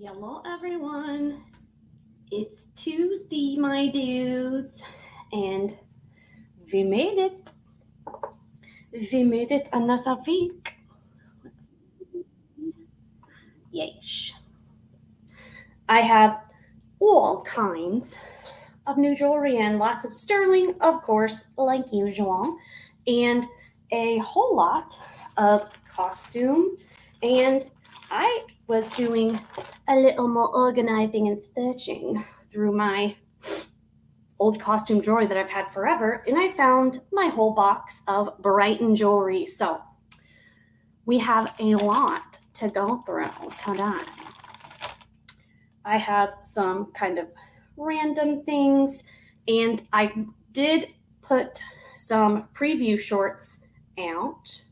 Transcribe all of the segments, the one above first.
Hello, everyone. It's Tuesday, my dudes, and we made it. We made it another week. Let's Yeesh. I have all kinds of new jewelry and lots of sterling, of course, like usual, and a whole lot of costume. And I was doing a little more organizing and searching through my old costume jewelry that I've had forever, and I found my whole box of Brighton jewelry. So we have a lot to go through today. I have some kind of random things, and I did put some preview shorts out.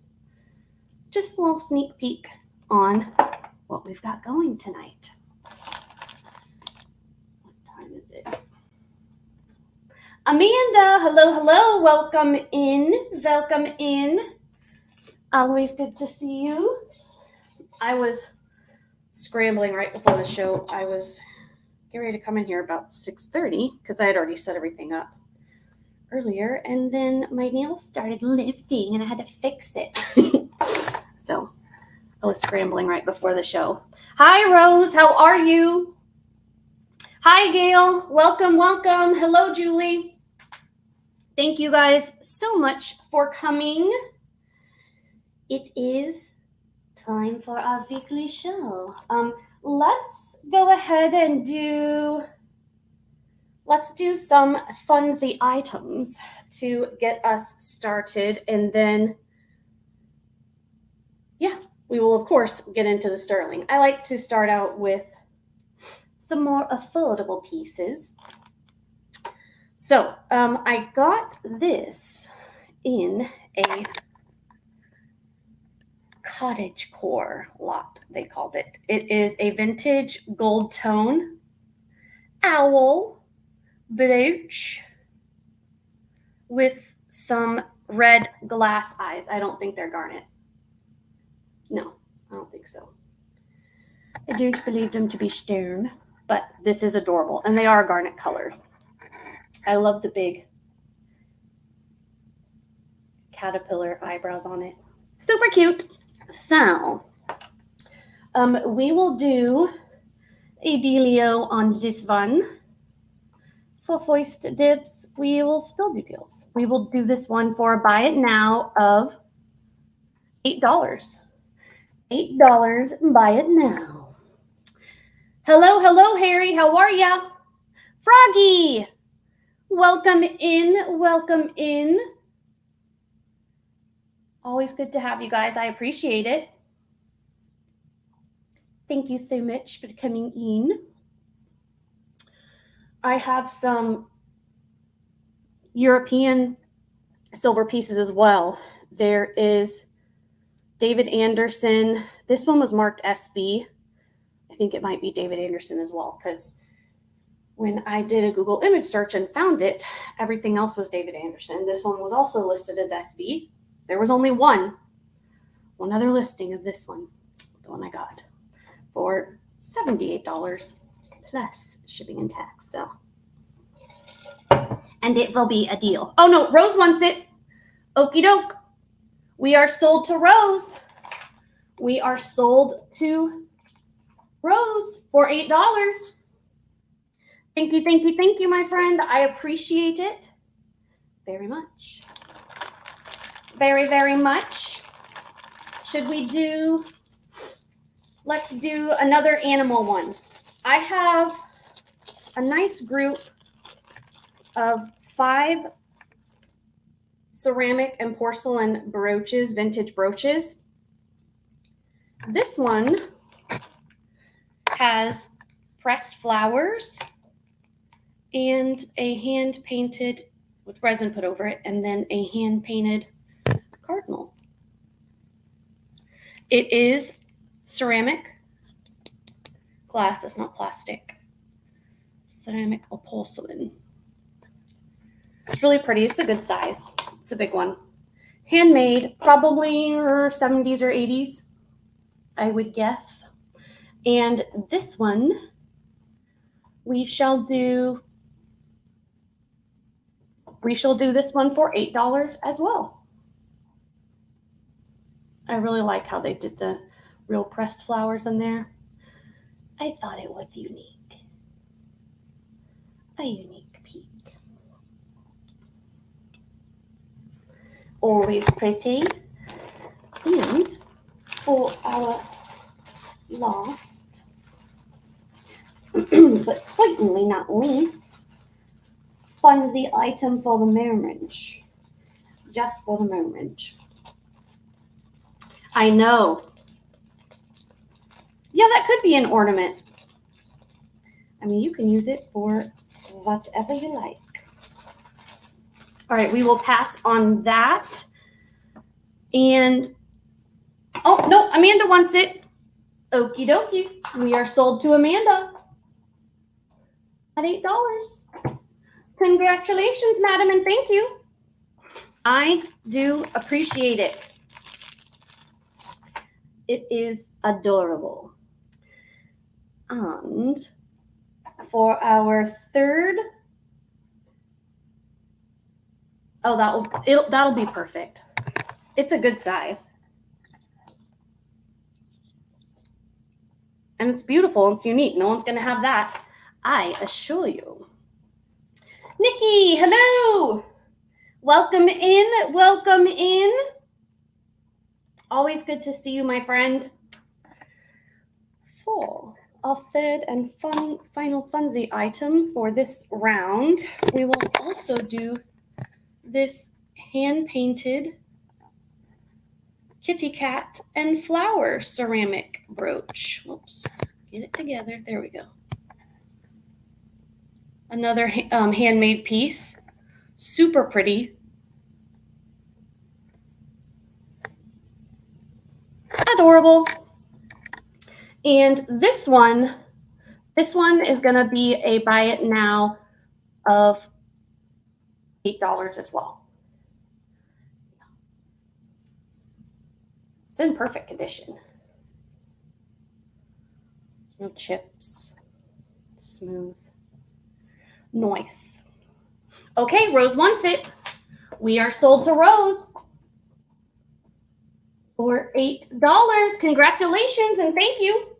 Just a little sneak peek on what we've got going tonight. What time is it? Amanda, hello, welcome in. Always good to see you. I was scrambling right before the show. I was getting ready to come in here about 6:30 because I had already set everything up earlier, and then my nails started lifting and I had to fix it. So I was scrambling right before the show. Hi, Rose, how are you? Hi, Gail, welcome. Hello, Julie. Thank you guys so much for coming. It is time for our weekly show. Let's go ahead and do some funsy items to get us started, and then we will of course get into the sterling. I like to start out with some more affordable pieces. So I got this in a cottage core lot, they called it. It is a vintage gold tone owl brooch with some red glass eyes. I don't think they're garnet. No, I don't think so. I don't believe them to be stone, but this is adorable, and they are garnet colored. I love the big caterpillar eyebrows on it. Super cute. So, we will do a dealio on this one. For foist dips, we will still do deals. We will do this one for a buy it now of $8. $8, buy it now. Hello, Harry. How are ya? Froggy, welcome in. Always good to have you guys. I appreciate it. Thank you so much for coming in. I have some European silver pieces as well. There is David Anderson. This one was marked SB. I think it might be David Anderson as well, because when I did a Google image search and found it, everything else was David Anderson. This one was also listed as SB. There was only one other listing of this one, the one I got, for $78 plus shipping and tax. So, and it will be a deal. Oh no, Rose wants it. Okie doke. We are sold to Rose. We are sold to Rose for $8. Thank you, my friend. I appreciate it very much. Very much. Let's do another animal one. I have a nice group of 5 ceramic and porcelain brooches, vintage brooches. This one has pressed flowers and a hand painted with resin put over it, and then a hand painted cardinal. It is ceramic glass. It's not plastic. Ceramic or porcelain. It's really pretty. It's a good size. It's a big one. Handmade, probably 70s or 80s, I would guess. And this one, we shall do this one for $8 as well. I really like how they did the real pressed flowers in there. I thought it was unique. A unique peek. Always pretty. And for our last, but certainly not least, funsy item for the moment. Just for the moment. I know. Yeah, that could be an ornament. I mean, you can use it for whatever you like. All right, we will pass on that. And, oh, no, Amanda wants it. Okie dokie. We are sold to Amanda at $8. Congratulations, madam, and thank you. I do appreciate it. It is adorable. And for our third, oh, that'll be perfect. It's a good size. And it's beautiful and it's unique. No one's gonna have that, I assure you. Nikki, hello. Welcome in, welcome in. Always good to see you, my friend. For our third and final funsy item for this round, we will also do this hand-painted kitty cat and flower ceramic brooch. Whoops, get it together. There we go. Another handmade piece. Super pretty. Adorable. And this one is going to be a buy it now of $8 as well. It's in perfect condition. No chips. Smooth. Nice. Okay, Rose wants it. We are sold to Rose for $8. Congratulations and thank you.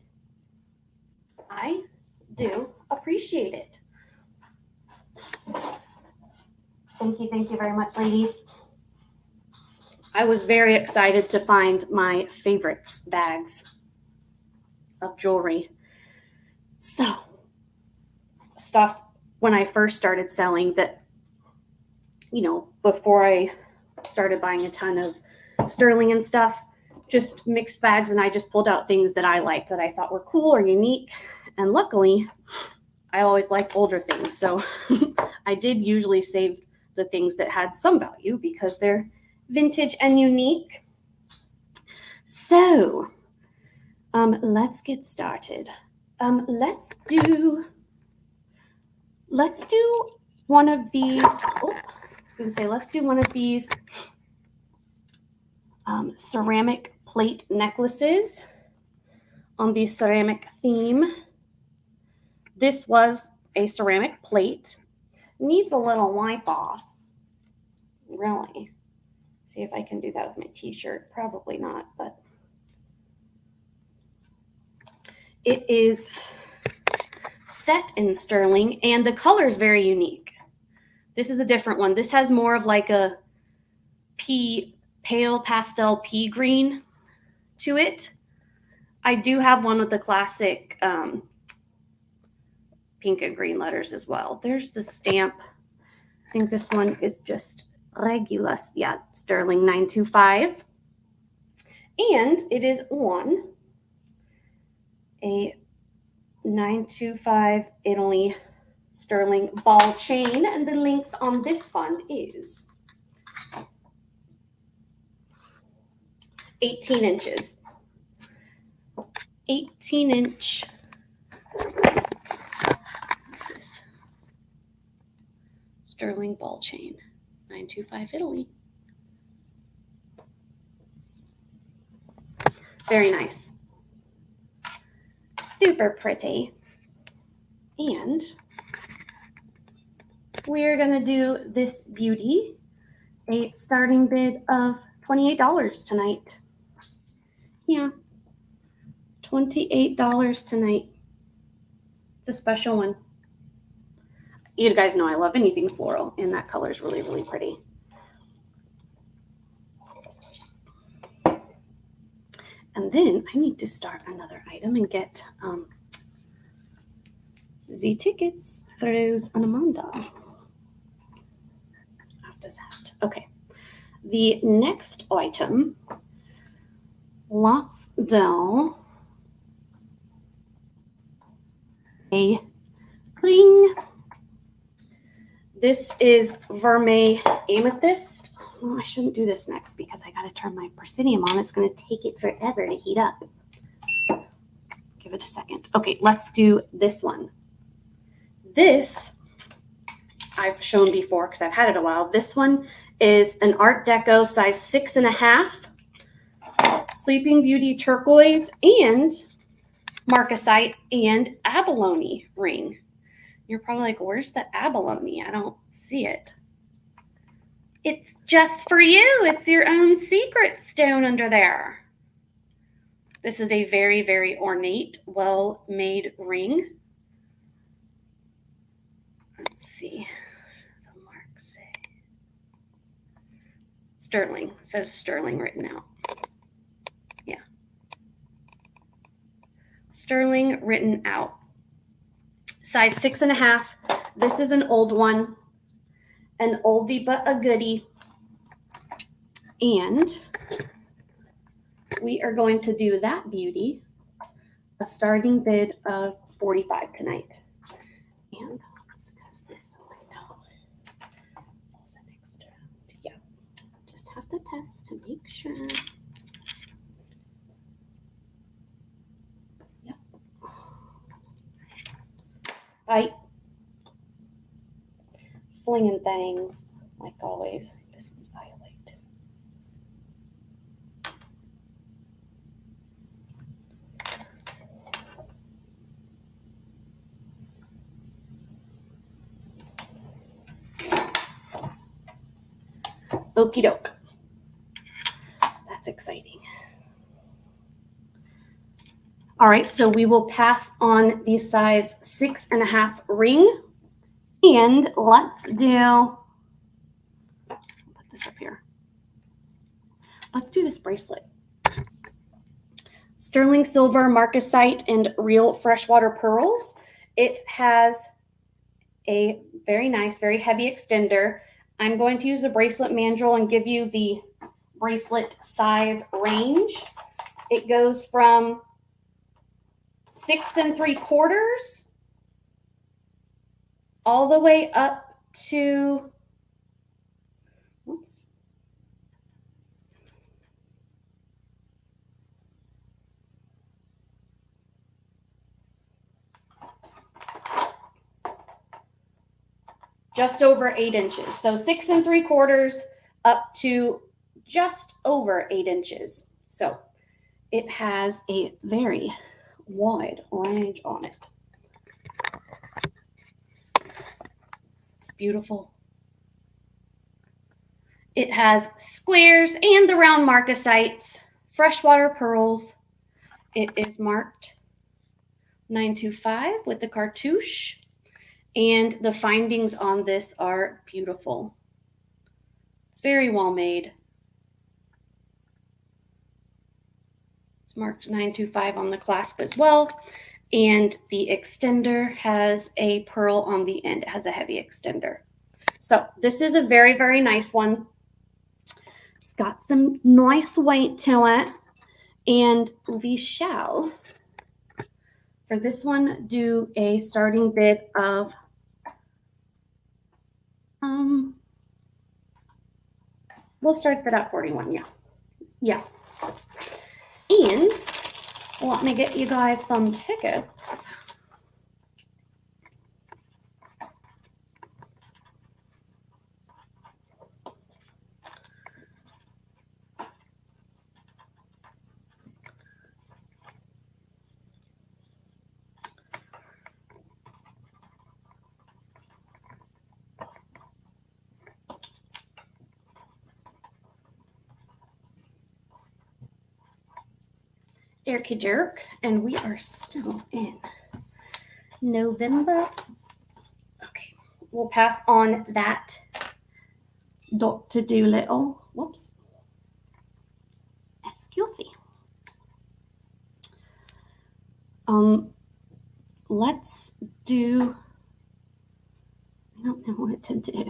I do appreciate it. Thank you very much, ladies. I was very excited to find my favorites bags of jewelry. So, stuff when I first started selling that, you know, before I started buying a ton of sterling and stuff, just mixed bags, and I just pulled out things that I liked that I thought were cool or unique. And luckily, I always like older things. So I did usually save the things that had some value because they're vintage and unique. So let's get started. Let's do one of these. Oh, I was going to say, let's do one of these ceramic plate necklaces on the ceramic theme. This was a ceramic plate. Needs a little wipe off. Really. See if I can do that with my t-shirt. Probably not, but it is set in sterling and the color is very unique. This is a different one. This has more of like a pale pastel pea green to it. I do have one with the classic pink and green letters as well. There's the stamp. I think this one is just regular, yeah, sterling 925. And it is on a 925 Italy sterling ball chain, and the length on this one is 18 inches. 18-inch sterling ball chain, 925 Italy. Very nice. super pretty. And we're gonna do this beauty, a starting bid of $28 tonight. Yeah, $28 tonight. It's a special one. You guys know I love anything floral, and that color is really, really pretty. And then I need to start another item and get the tickets for those on Amanda. After that, okay. The next item, let's do a cling. This is Vermeil Amethyst. Oh, I shouldn't do this next because I got to turn my Presidium on. It's going to take it forever to heat up. Give it a second. Okay, let's do this one. This I've shown before because I've had it a while. This one is an Art Deco size 6.5, Sleeping Beauty turquoise and marcasite and abalone ring. You're probably like, where's the abalone? I don't see it. It's just for you. It's your own secret stone under there. This is a very, very ornate, well-made ring. Let's see. The marks say sterling. It says sterling written out. Yeah. Sterling written out. Size 6.5. This is an old one. An oldie but a goodie. And we are going to do that beauty, a starting bid of $45 tonight. And let's test this one now. Yeah, just have to test to make sure. Yep. Right. Flinging things like always. This one's Violet. Okie doke. That's exciting. All right, so we will pass on the size 6.5 ring. And let's do, I'll put this up here. Let's do this bracelet. Sterling silver, marcasite, and real freshwater pearls. It has a very nice, very heavy extender. I'm going to use the bracelet mandrel and give you the bracelet size range. It goes from 6 3/4 all the way up to, oops, just over 8 inches. So 6 3/4 up to just over 8 inches. So it has a very wide range on it. It's beautiful. It has squares and the round marcasites, freshwater pearls. It is marked 925 with the cartouche. And the findings on this are beautiful. It's very well made. It's marked 925 on the clasp as well. And the extender has a pearl on the end. It has a heavy extender. So this is a very, very nice one. It's got some nice weight to it. And we shall, for this one, do a starting bid of we'll start that at 41. Yeah. And let me get you guys some tickets. Erky jerk, and we are still in November. Okay, we'll pass on that Dr. Doolittle. Whoops. Excuse me. Let's do. I don't know what to do.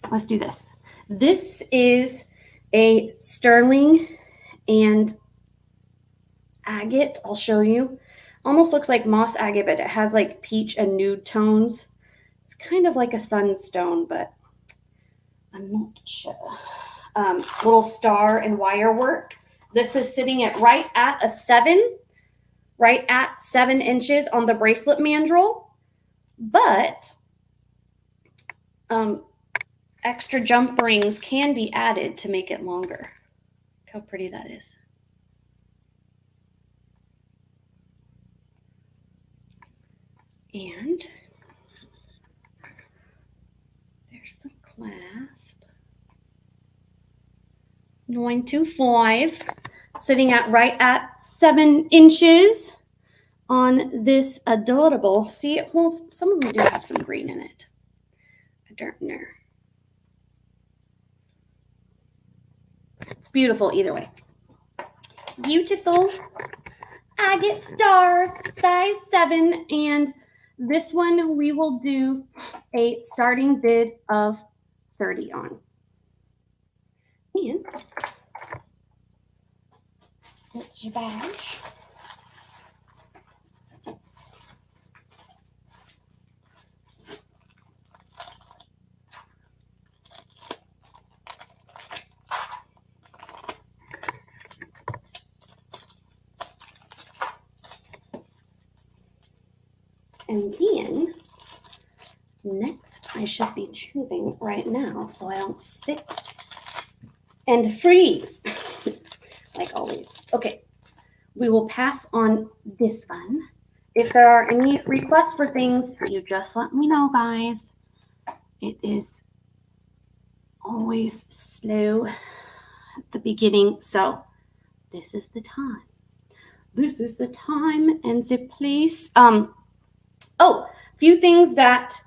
Let's do this. This is a sterling and agate. I'll show you. Almost looks like moss agate, but it has like peach and nude tones. It's kind of like a sunstone, but I'm not sure. Little star and wire work. This is sitting at right at 7 inches on the bracelet mandrel, but extra jump rings can be added to make it longer. Look how pretty that is. And there's the clasp. 925, sitting at right at 7 inches on this adorable. See, well, some of them do have some green in it. I don't know. It's beautiful either way. Beautiful agate stars, size 7, and this one we will do a starting bid of 30 on. And that's your badge. And then next I should be choosing right now so I don't sit and freeze like always. Okay, we will pass on this one. If there are any requests for things, you just let me know, guys. It is always slow at the beginning, so this is the time. This is the time and the place. Oh, a few things that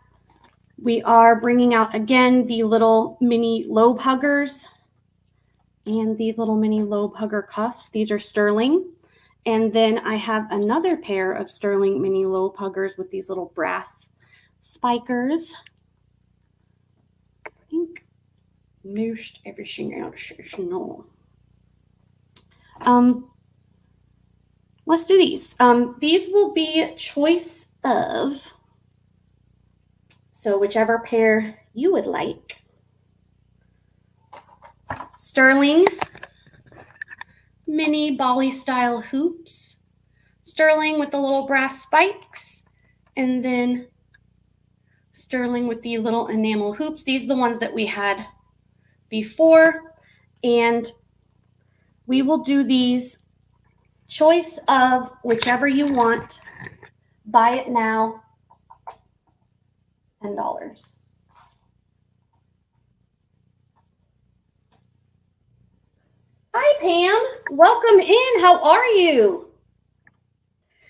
we are bringing out again, the little mini lobe huggers and these little mini lobe hugger cuffs. These are sterling. And then I have another pair of sterling mini lobe huggers with these little brass spikers. I think most everything else is no. Let's do these. These will be choice of, so whichever pair you would like. Sterling mini Bali style hoops. Sterling with the little brass spikes, and then sterling with the little enamel hoops. These are the ones that we had before, and we will do these choice of whichever you want. Buy it now, $10. Hi, Pam. Welcome in. How are you?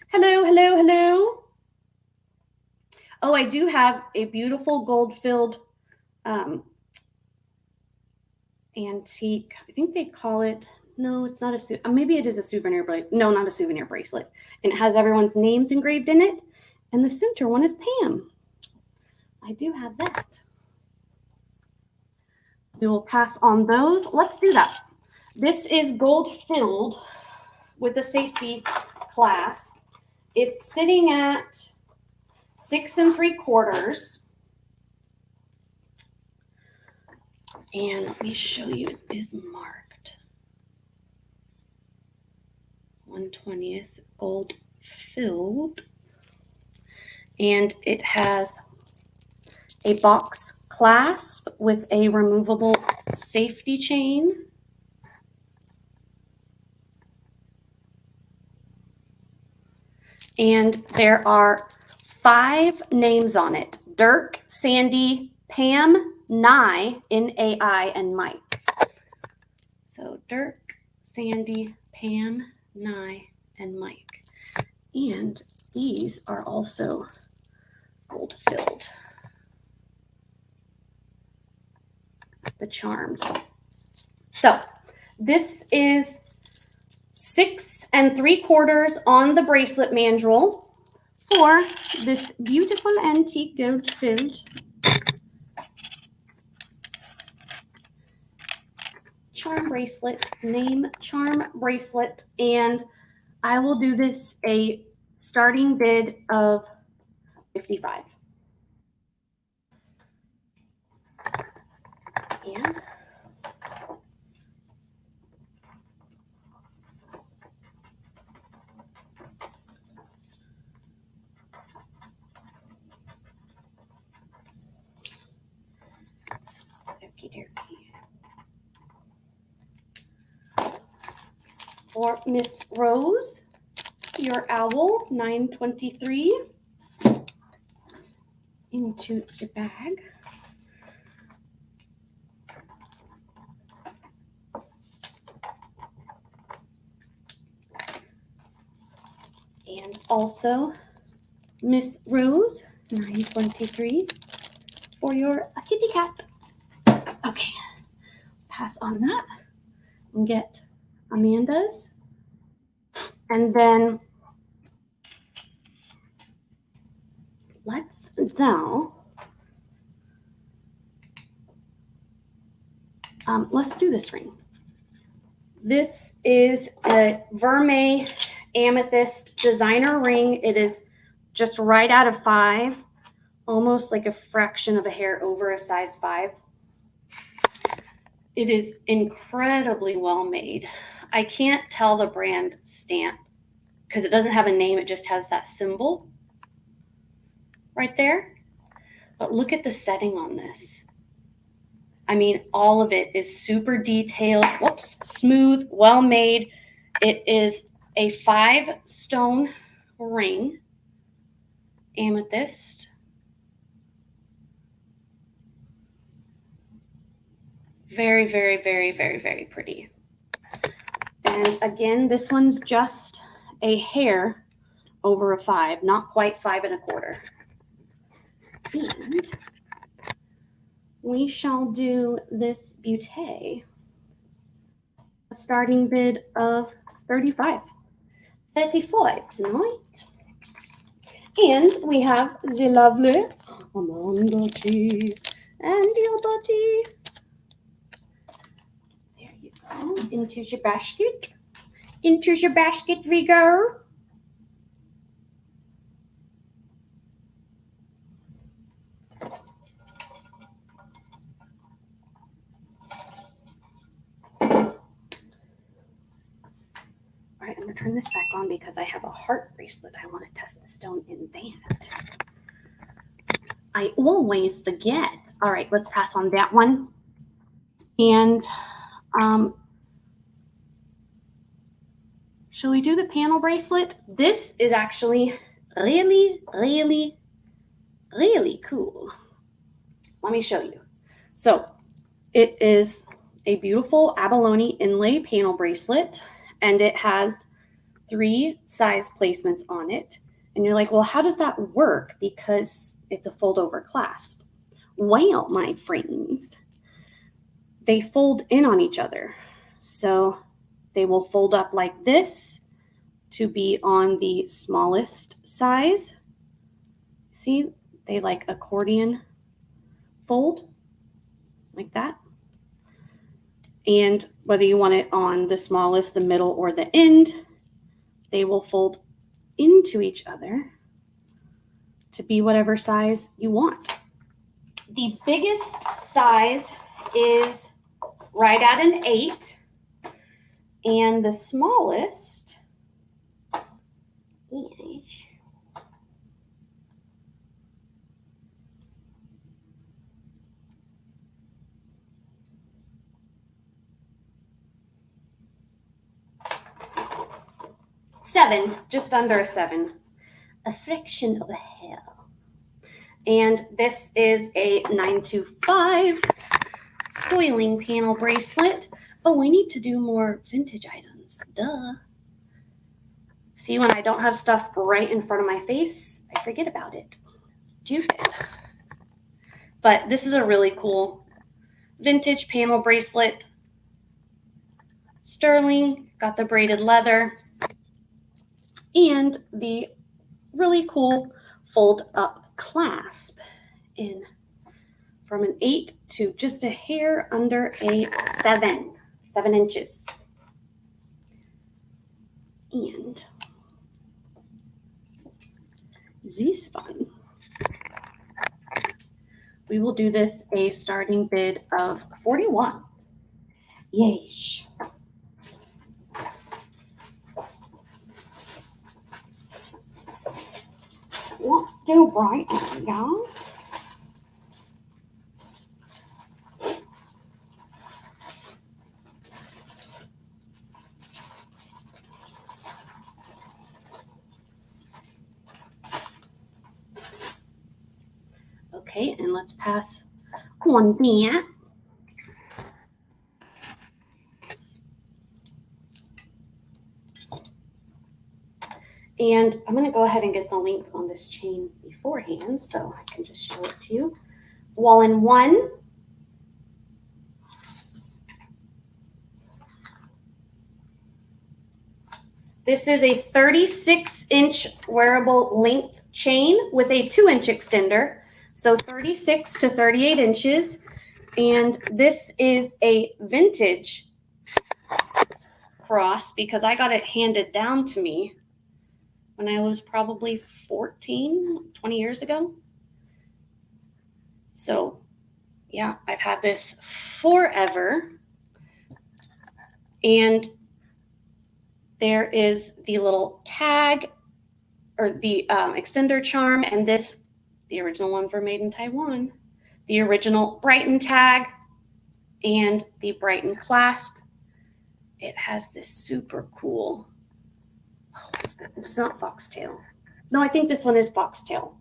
Hello, hello, hello. Oh, I do have a beautiful gold-filled antique. I think they call it, no, it's not a, maybe it is a souvenir bracelet. No, not a souvenir bracelet. And it has everyone's names engraved in it. And the center one is Pam. I do have that. We will pass on those. Let's do that. This is gold filled with a safety clasp. It's sitting at 6 3/4. And let me show you, it is marked 1/20 gold filled. And it has a box clasp with a removable safety chain. And there are 5 names on it: Dirk, Sandy, Pam, Nye, N-A-I, and Mike. So Dirk, Sandy, Pam, Nye, and Mike. And these are also gold filled. The charms. So this is 6 3/4 on the bracelet mandrel for this beautiful antique gold filled charm bracelet, name charm bracelet, and I will do this a starting bid of $55. And okie dokie. For Miss Rose, your owl, 923, into the bag. And also Miss Rose, 923, for your kitty cat. Okay, pass on that and get Amanda's. And then let's do this ring. This is a Vermeil amethyst designer ring. It is just right out of 5, almost like a fraction of a hair over a size 5. It is incredibly well made. I can't tell the brand stamp because it doesn't have a name. It just has that symbol right there. But look at the setting on this. I mean, all of it is super detailed. Whoops, smooth, well made. It is a 5-stone ring, amethyst. Very, very, very, very, very pretty. And again, this one's just a hair over a 5, not quite 5 1/4. And we shall do this beauty. A starting bid of 35. 35 tonight. And we have the lovely Amanda T. And your body. There you go. Into your basket. Into your basket we go. All right, I'm going to turn this back on because I have a heart bracelet. I want to test the stone in that. I always forget. All right, let's pass on that one. And shall we do the panel bracelet? This is actually really, really, really cool. Let me show you. So it is a beautiful abalone inlay panel bracelet, and it has 3 size placements on it. And you're like, well, how does that work? Because it's a fold over clasp. Well, my friends, they fold in on each other. So they will fold up like this to be on the smallest size. See, they like accordion fold like that. And whether you want it on the smallest, the middle, or the end, they will fold into each other to be whatever size you want. The biggest size is right at an 8, and the smallest is seven, just under a 7, a fraction of a hair. And this is a 925 spoiling panel bracelet. Oh, we need to do more vintage items. Duh. See, when I don't have stuff right in front of my face, I forget about it. Stupid. But this is a really cool vintage panel bracelet. Sterling, got the braided leather, and the really cool fold up clasp in from an 8 to just a hair under a 7 inches. And this one, we will do this a starting bid of 41. Yeesh. What's still bright, y'all? Okay, and let's pass on that. And I'm going to go ahead and get the length on this chain beforehand so I can just show it to you. Wall in 1. This is a 36-inch wearable length chain with a 2-inch extender. So 36 to 38 inches. And this is a vintage cross because I got it handed down to me when I was probably 14, 20 years ago. So yeah, I've had this forever. And there is the little tag or the extender charm, and this, the original ones were made in Taiwan. The original Brighton tag and the Brighton clasp. It has this super cool, it's not foxtail. No, I think this one is foxtail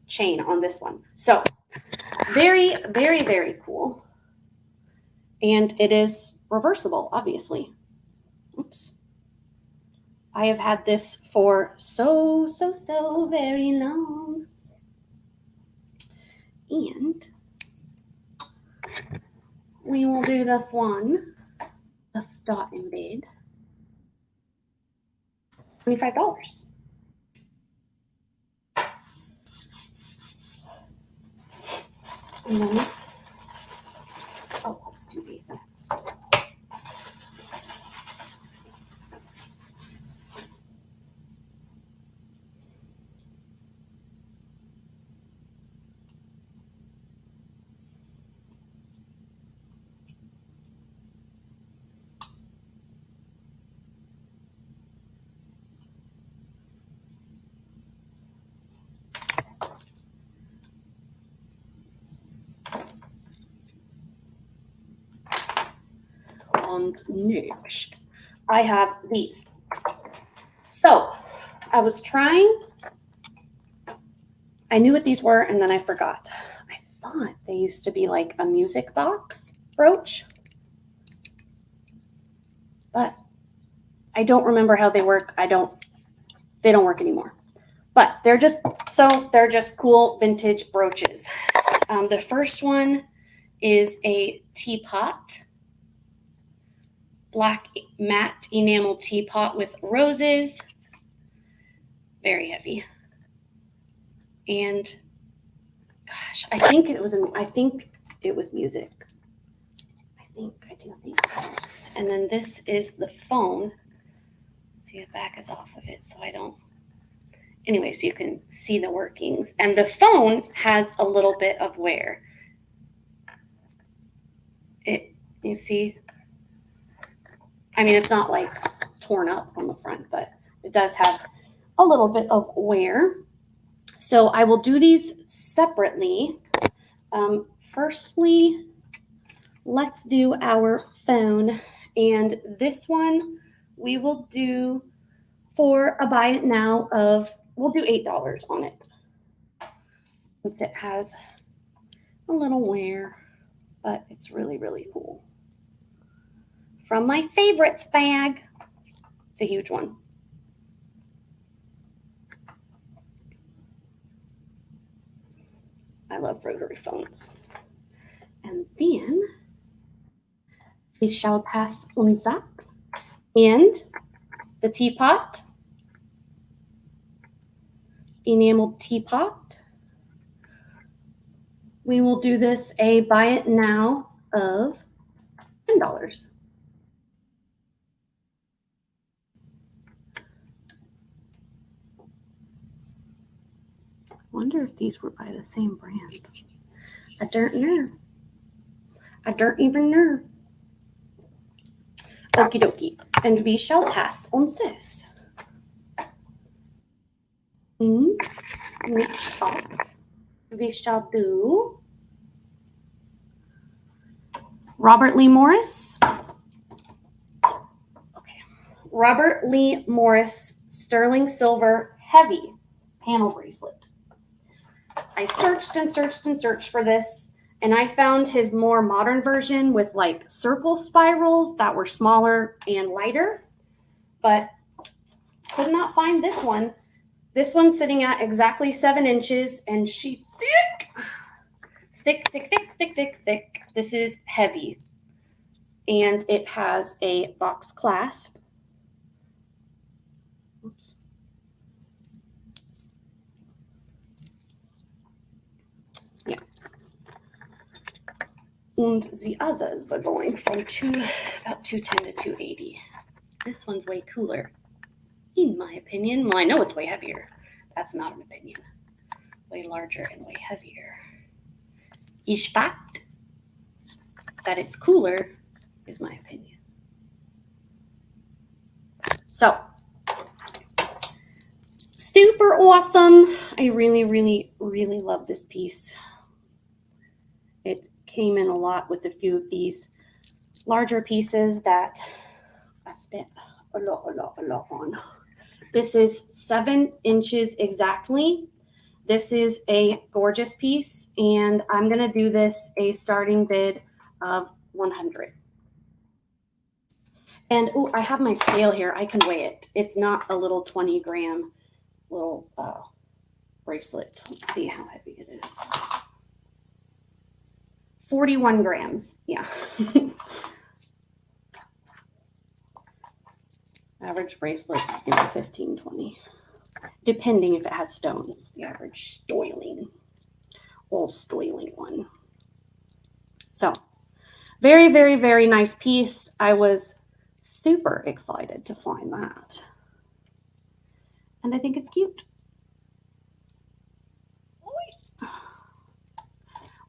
chain on this one. So very, very, very cool. And it is reversible, obviously. Oops. I have had this for so very long. And we will do the one, the dot and bid. $25. And then, oh, let's do these next. Next, I have these. So I was trying, I knew what these were and then I forgot. I thought they used to be like a music box brooch, but I don't remember how they work. They don't work anymore, but they're just cool vintage brooches. The first one is a teapot. Black matte enamel teapot with roses. Very heavy. And gosh, I think it was music. I do think. And then this is the phone. See, the back is off of it, so I don't. Anyway, so you can see the workings. And the phone has a little bit of wear. You see? I mean, it's not like torn up on the front, but it does have a little bit of wear. So I will do these separately. Firstly, let's do our phone. And this one we will do for a buy it now of, we'll do $8 on it. It has a little wear, but it's really, really cool. From my favorites bag. It's a huge one. I love rotary phones. And then we shall pass unser and the teapot, enameled teapot. We will do this a buy it now of $10. Wonder if these were by the same brand. I don't know. I don't even know. Okie dokie. And we shall pass on this. We shall do Robert Lee Morris. Okay. Robert Lee Morris sterling silver heavy panel bracelet. I searched and searched and searched for this, and I found his more modern version with like circle spirals that were smaller and lighter, but could not find this one. This one's sitting at exactly 7 inches, and she's thick. Thick, thick, thick, thick, thick, thick. This is heavy. And it has a box clasp. Oops. Yeah. And the others were going from about 210 to 280. This one's way cooler, in my opinion. Well, I know it's way heavier. That's not an opinion. Way larger and way heavier. Ich fact that it's cooler is my opinion. So, super awesome. I really, really, really love this piece. It came in a lot with a few of these larger pieces that I spent a lot on. This is 7 inches exactly. This is a gorgeous piece, and I'm going to do this a starting bid of 100. And oh, I have my scale here. I can weigh it. It's not a little 20-gram little bracelet. Let's see how heavy it is. 41 grams. Yeah. Average bracelets, 15, 20. Depending if it has stones. The average sterling. Old sterling one. So, very, very, very nice piece. I was super excited to find that. And I think it's cute.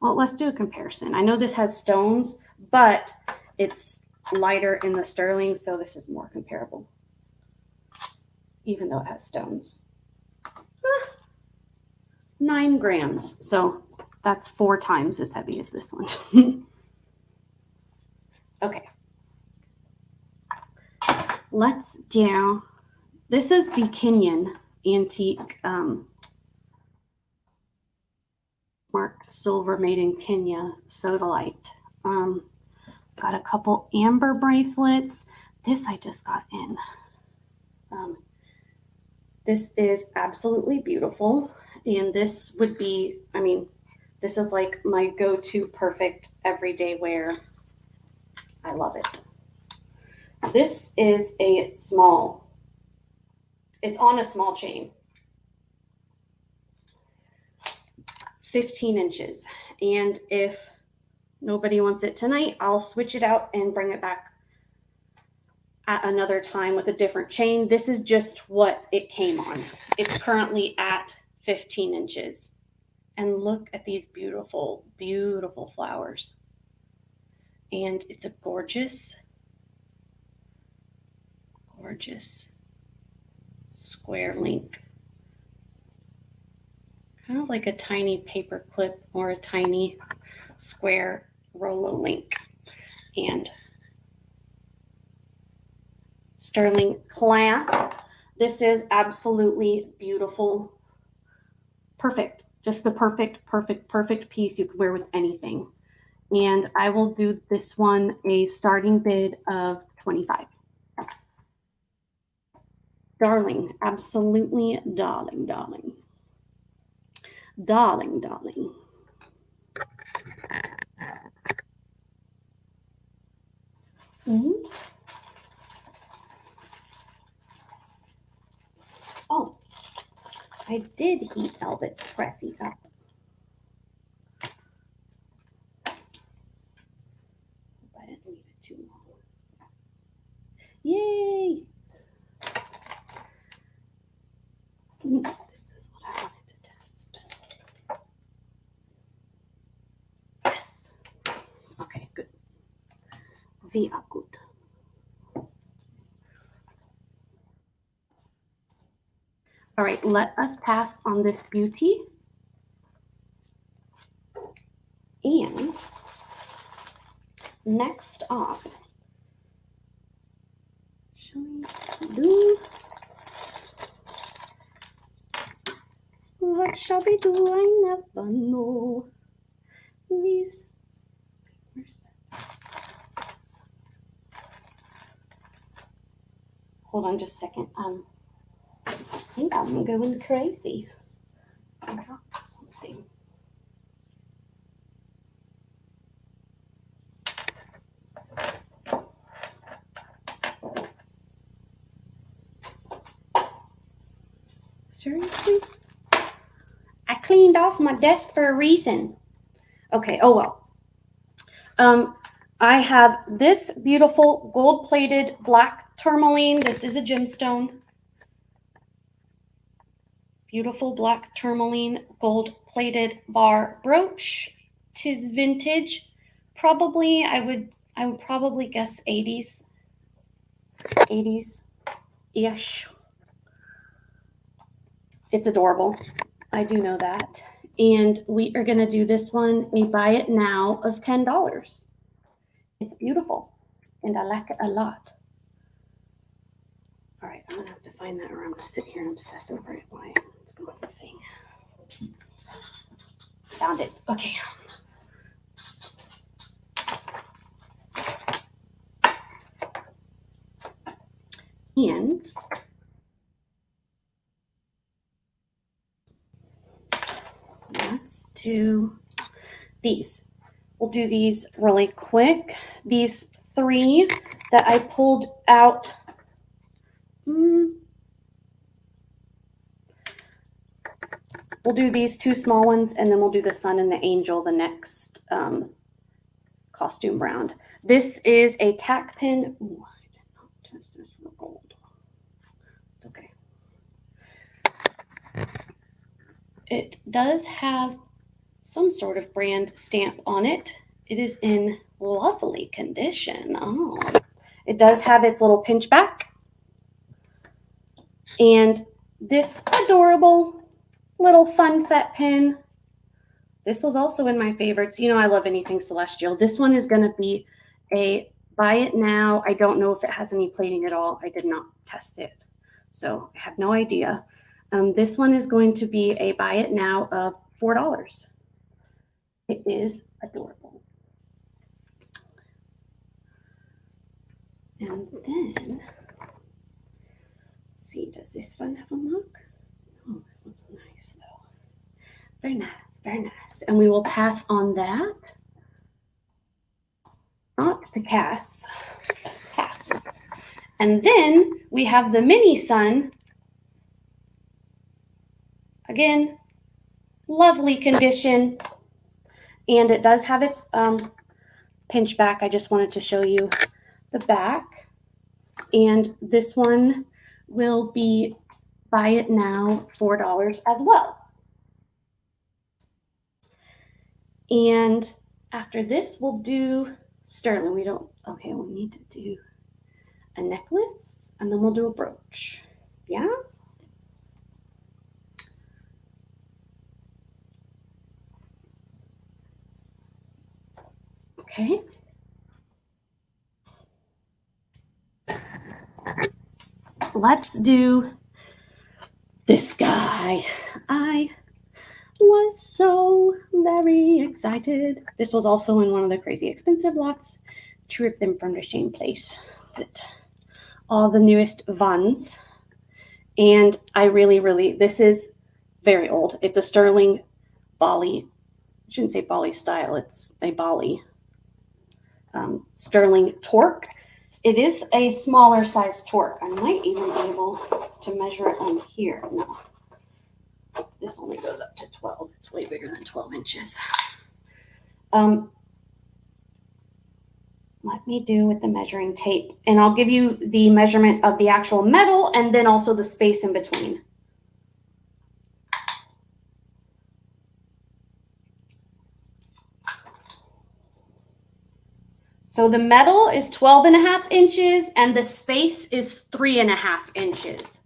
Well, let's do a comparison. I know this has stones, but it's lighter in the sterling, so this is more comparable. Even though it has stones. 9 grams. So that's 4 times as heavy as this one. Okay. Let's do, this is the Kenyan antique marked silver made in Kenya sodalite. Got a couple amber bracelets. This I just got in. This is absolutely beautiful. And this would be, I mean, this is like my go-to perfect everyday wear. I love it. This is a small, it's on a small chain. 15 inches. And if nobody wants it tonight, I'll switch it out and bring it back at another time with a different chain. This is just what it came on. It's currently at 15 inches. And look at these beautiful, beautiful flowers. And it's a gorgeous, gorgeous square link. Kind of like a tiny paper clip or a tiny square Rolo link. And sterling class. This is absolutely beautiful. Perfect. Just the perfect piece you can wear with anything. And I will do this one a starting bid of 25. Darling, absolutely darling, darling. Darling, darling. And, oh, I did heat Elvis Presley up. I didn't leave it too long. Yay! This is what I wanted to test. Yes. Okay, good. We are good. All right, let us pass on this beauty. And next up, shall we do? What shall we do? I never know. These. Where's that? Hold on just a second. I think I'm going crazy. I dropped something. Seriously? I cleaned off my desk for a reason. Okay, oh well. I have this beautiful gold-plated black tourmaline. This is a gemstone. Beautiful black tourmaline gold-plated bar brooch. Tis vintage. Probably I would probably guess 80s. 80s-ish. It's adorable. I do know that. And we are going to do this one a buy it now of $10. It's beautiful, and I like it a lot. All right, I'm going to have to find that, or I'm going to sit here and obsess over it while it's going missing. Found it. Okay. And let's do these. We'll do these really quick. These 3 that I pulled out. We'll do these 2 small ones, and then we'll do the sun and the angel the next costume round. This is a tack pin. Ooh, I did not test this for gold. It's okay. It does have some sort of brand stamp on it. It is in lovely condition. Oh, it does have its little pinch back. And this adorable little fun set pin. This was also in my favorites. You know, I love anything celestial. This one is going to be a buy it now. I don't know if it has any plating at all. I did not test it, so I have no idea. This one is going to be a buy it now of $4. It is adorable. And then, let's see, does this one have a mark? Oh, this one's nice though. Very nice, very nice. And we will pass on that. Not the pass. And then we have the mini sun. Again, lovely condition. And it does have its pinch back. I just wanted to show you the back. And this one will be buy it now $4 as well. And after this, we'll do sterling. We need to do a necklace, and then we'll do a brooch. Yeah? Okay. Let's do this guy. I was so very excited. This was also in one of the crazy expensive lots to rip them from the same place. That all the newest Vans. And I really, this is very old. It's a sterling Bali. I shouldn't say Bali style. It's a Bali sterling torque. It is a smaller size torque. I might even be able to measure it on here. No, this only goes up to 12. It's way bigger than 12 inches. Let me do with the measuring tape, and I'll give you the measurement of the actual metal and then also the space in between. So the metal is 12.5 inches and the space is 3.5 inches.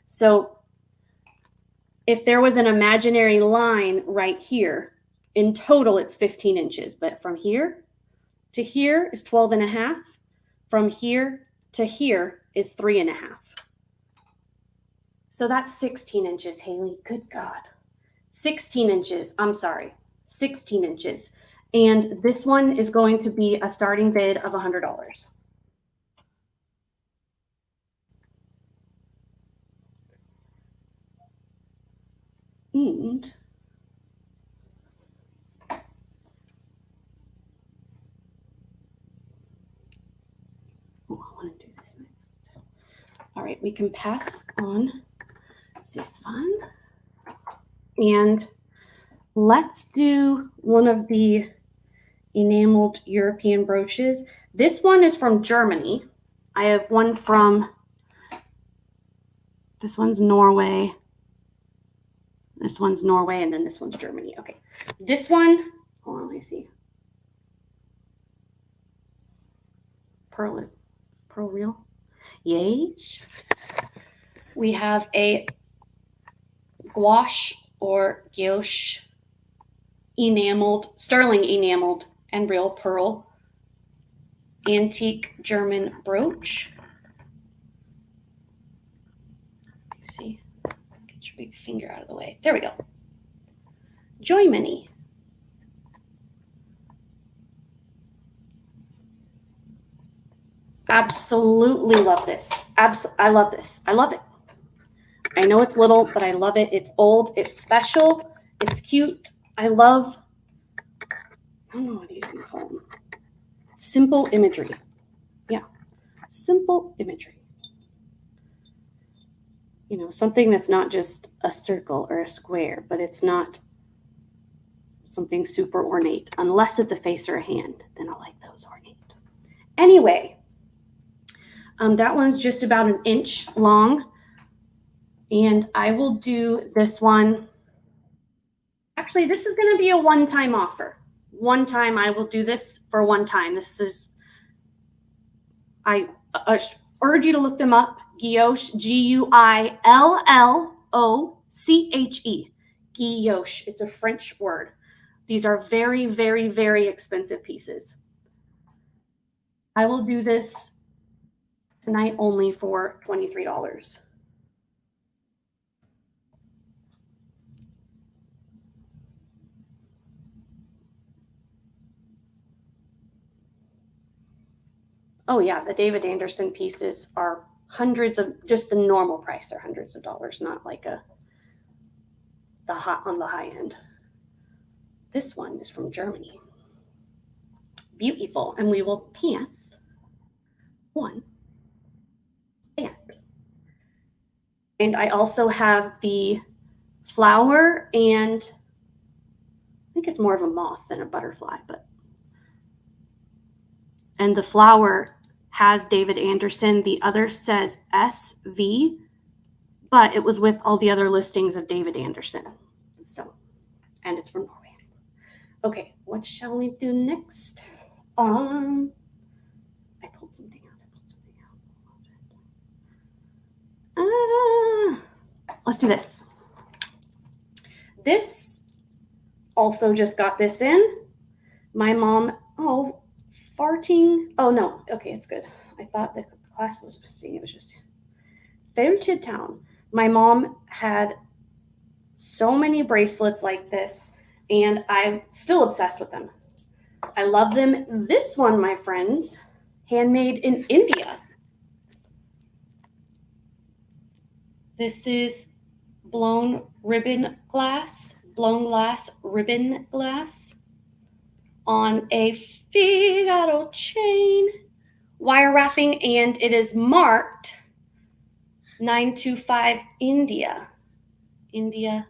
So if there was an imaginary line right here, in total it's 15 inches, but from here to here is 12.5. From here to here is 3.5. So that's 16 inches, Haley. Good God. 16 inches. I'm sorry. 16 inches. And this one is going to be a starting bid of $100. And I want to do this next. All right, we can pass on this one. And let's do one of the enameled European brooches. This one is from Germany. I have one from, this one's Norway. This one's Norway, and then this one's Germany. Okay. This one, hold on, let me see. Pearl reel. Yes. We have a gouache or gouache enameled, sterling enameled and real pearl antique German brooch. See, get your big finger out of the way. There we go. Germany. Absolutely love this. I love this. I love it. I know it's little, but I love it. It's old. It's special. It's cute. I love, I don't know what you can call them. Simple imagery. Yeah. Simple imagery. You know, something that's not just a circle or a square, but it's not something super ornate. Unless it's a face or a hand, then I like those ornate. Anyway, that one's just about an inch long. And I will do this one. Actually, this is going to be a one-time offer. One time I will do this for one time. This is, I urge you to look them up. Guilloche, Guilloche. Guilloche. It's a French word. These are very, very, very expensive pieces. I will do this tonight only for $23. Oh yeah, the David Anderson pieces are hundreds of, just the normal price are hundreds of dollars, not like on the high end. This one is from Germany. Beautiful, and we will pass one. And I also have the flower, and I think it's more of a moth than a butterfly, and the flower has David Anderson. The other says SV, but it was with all the other listings of David Anderson. So, and it's from Norway. Okay, what shall we do next? I pulled something out. Let's do this. This also just got this in. My mom, farting. Oh, no. Okay, it's good. I thought the class was seeing it was just Fairchild Town. My mom had so many bracelets like this, and I'm still obsessed with them. I love them. This one, my friends, handmade in India. This is blown glass ribbon glass on a Figaro chain, wire wrapping, and it is marked 925 India. India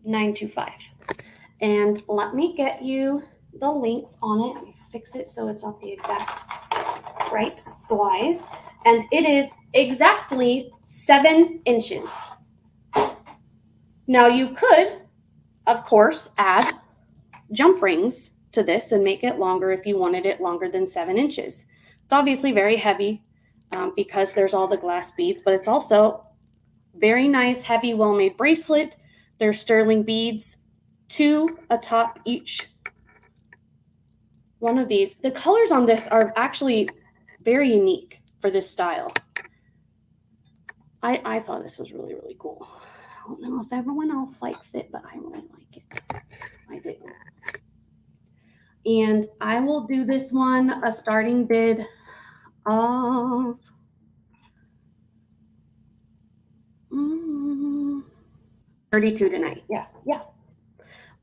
925. And let me get you the link on it. Let me fix it so it's not the exact right size. And it is exactly 7 inches. Now you could, of course, add jump rings to this and make it longer if you wanted it longer than 7 inches. It's obviously very heavy because there's all the glass beads, but it's also very nice, heavy, well-made bracelet. There's sterling beads, 2 atop each one of these. The colors on this are actually very unique for this style. I thought this was really, really cool. I don't know if everyone else likes it, but I really like it. I do. And I will do this one a starting bid of $32 tonight. Yeah.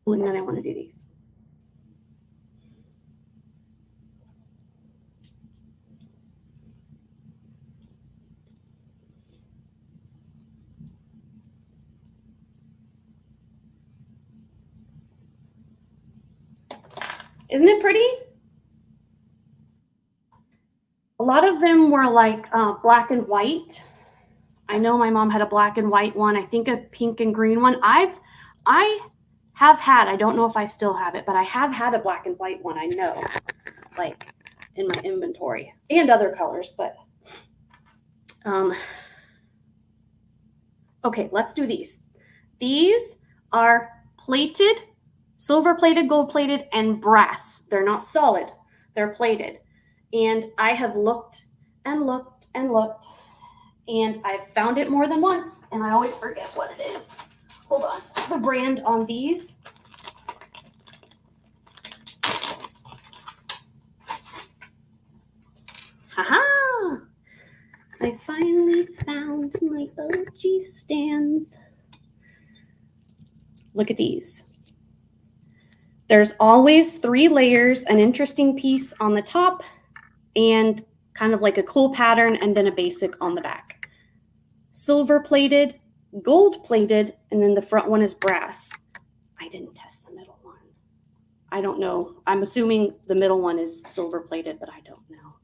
Ooh, and then I want to do these. Isn't it pretty? A lot of them were like black and white. I know my mom had a black and white one. I think a pink and green one. I have had, I don't know if I still have it, but I have had a black and white one. I know, like in my inventory, and other colors, but okay, let's do these. These are plated, silver plated, gold plated, and brass. They're not solid, they're plated. And I have looked and looked and looked, and I've found it more than once, and I always forget what it is. Hold on. The brand on these. Haha! I finally found my OG stands. Look at these. There's always 3 layers, an interesting piece on the top, and kind of like a cool pattern, and then a basic on the back. Silver plated, gold plated, and then the front one is brass. I didn't test the middle one. I don't know. I'm assuming the middle one is silver plated, but I don't know.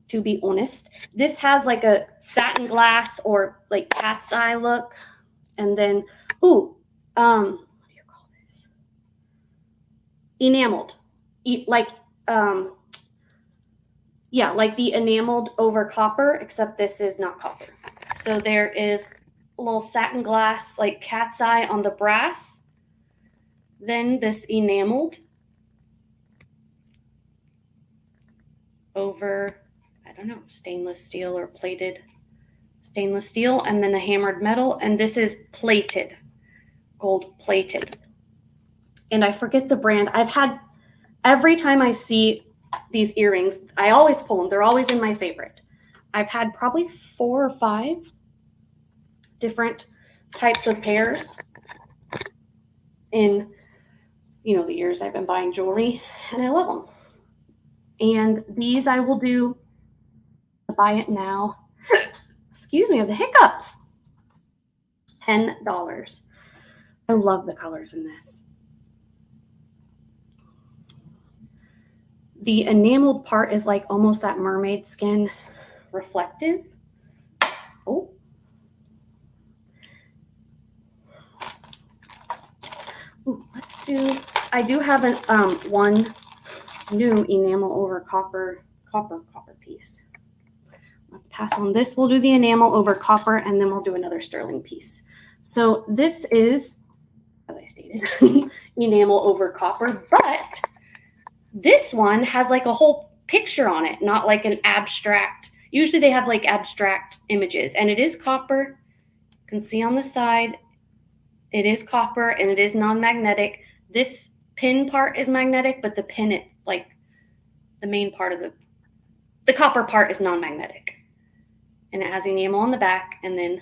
To be honest, this has like a satin glass or like cat's eye look. And then, what do you call this? Enameled. Like the enameled over copper, except this is not copper. So there is a little satin glass, like cat's eye on the brass. Then this enameled over, I don't know, stainless steel or plated stainless steel, and then a hammered metal. And this is plated, gold plated. And I forget the brand. I've had, every time I see these earrings, I always pull them. They're always in my favorite. I've had probably 4 or 5 different types of pairs in, the years I've been buying jewelry, and I love them. And these I will do, buy it now. Excuse me, I have the hiccups. $10. I love the colors in this. The enameled part is like almost that mermaid skin reflective. Oh. Ooh, let's do, I do have an one new enamel over copper piece. Let's pass on this. We'll do the enamel over copper, and then we'll do another sterling piece. So this is, as I stated, enamel over copper, but this one has like a whole picture on it, not like an abstract. Usually they have like abstract images, and it is copper, can see on the side, it is copper and it is non-magnetic. This pin part is magnetic, but the pin, like the main part of the copper part is non-magnetic. And it has enamel on the back, and then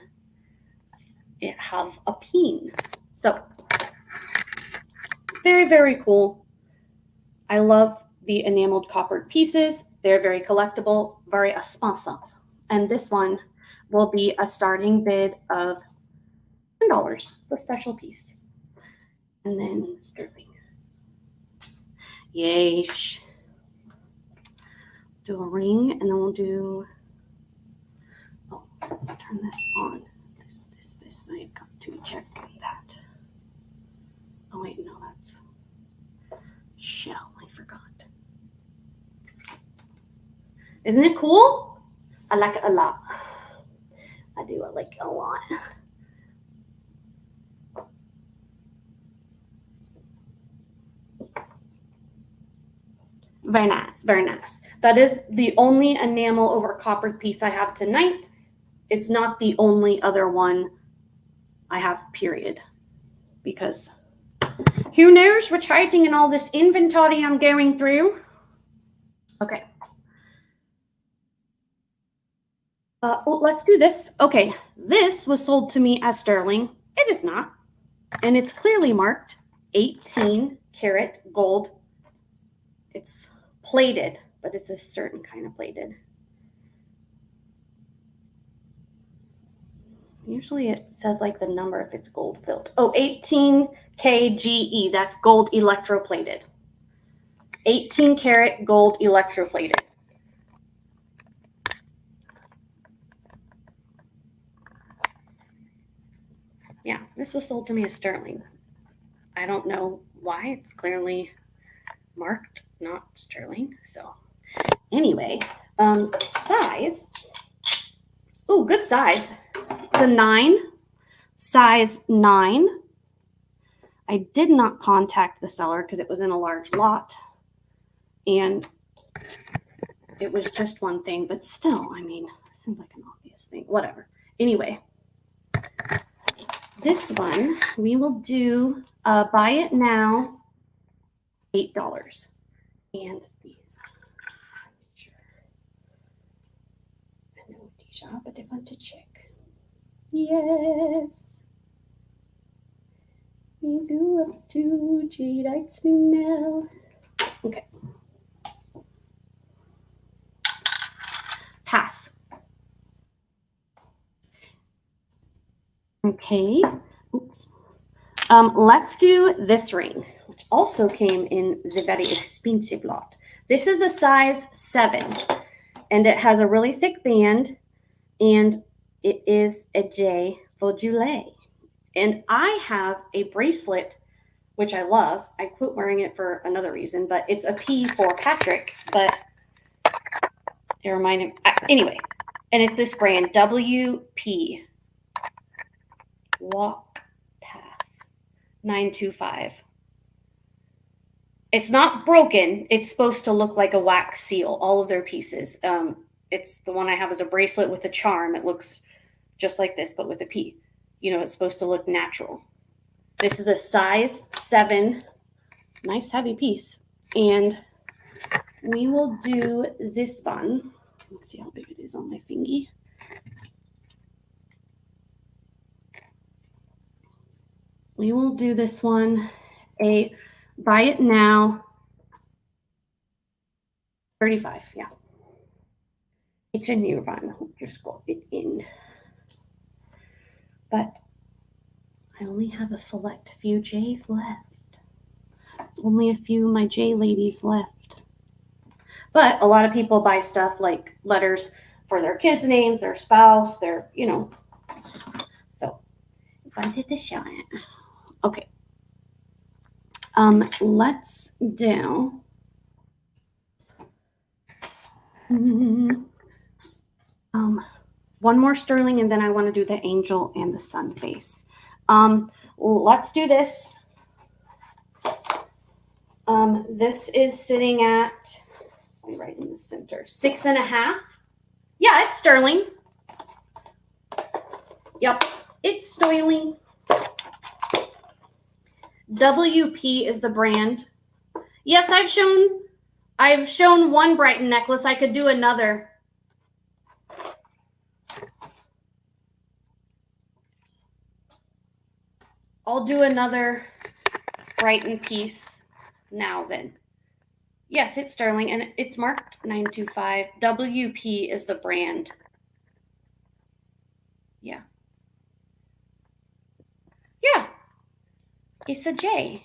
it have a pin. So very, very cool. I love the enameled coppered pieces. They're very collectible, very expensive. And this one will be a starting bid of $10. It's a special piece. And then sterling. Yay. Do a ring, and then we'll do, oh, turn this on. This. I've got to check that. Oh, wait, no, that's shell. I forgot. Isn't it cool? I like it a lot. I do. I like it a lot. Very nice. Very nice. That is the only enamel over coppered piece I have tonight. It's not the only other one I have, period. Because who knows what's hiding in all this inventory I'm going through. Okay. Well, let's do this. Okay, this was sold to me as sterling. It is not. And it's clearly marked 18 karat gold. It's plated, but it's a certain kind of plated. Usually it says like the number if it's gold filled. Oh, 18 KGE. That's gold electroplated. 18 karat gold electroplated. Yeah, this was sold to me as sterling. I don't know why. It's clearly marked not sterling. So anyway, size. Ooh, good size. It's a 9, size 9. I did not contact the seller because it was in a large lot. And it was just one thing, but still, I mean, seems like an obvious thing. Whatever. Anyway, this one, we will do buy it now, $8. And these. Sure. I know these are, but I want to check. Yes. You go up to jadeite me now. Okay. Pass. Okay. Oops. Let's do this ring, which also came in the very expensive lot. This is a size 7, and it has a really thick band, and it is a J for July. And I have a bracelet, which I love. I quit wearing it for another reason, but it's a P for Patrick, but it reminded me. Anyway, and it's this brand, WP. Walk Path 925. It's not broken. It's supposed to look like a wax seal, all of their pieces. It's the one I have as a bracelet with a charm. It looks just like this, but with a P. You know, it's supposed to look natural. This is a size 7, nice heavy piece. And we will do this one. Let's see how big it is on my fingy. We will do this one, a buy it now, 35, yeah. It's a new one, just got it in. But I only have a select few J's left. It's only a few of my J ladies left. But a lot of people buy stuff like letters for their kids' names, their spouse, their, you know. So if I did this shot, okay. Let's do one more sterling, and then I want to do the angel and the sun face. Let's do this. This is sitting at, right in the center, 6.5. Yeah, it's sterling. Yep. It's sterling. WP is the brand. Yes, I've shown one Brighton necklace. I could do another. I'll do another Brighton piece now then. Yes, it's sterling and it's marked 925. WP is the brand. Yeah. Yeah. It's a J.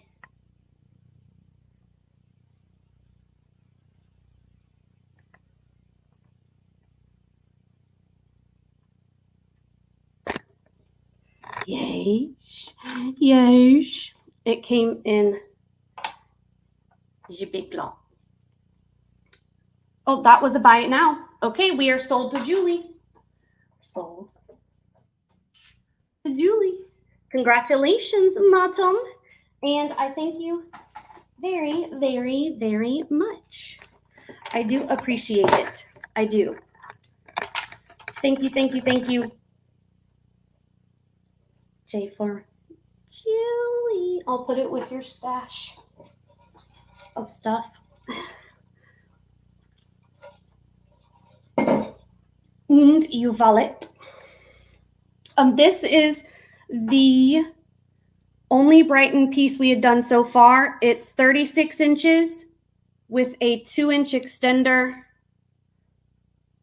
Yes. Yes. It came in the big lot. Oh, that was a buy it now. Okay, we are sold to Julie. Sold to Julie. Congratulations, Madam. And I thank you very, very, very much. I do appreciate it. I do. Thank you, thank you, thank you. J for Julie. I'll put it with your stash of stuff. And you wallet. This is the only Brighton piece we had done so far. It's 36 inches with a 2-inch extender.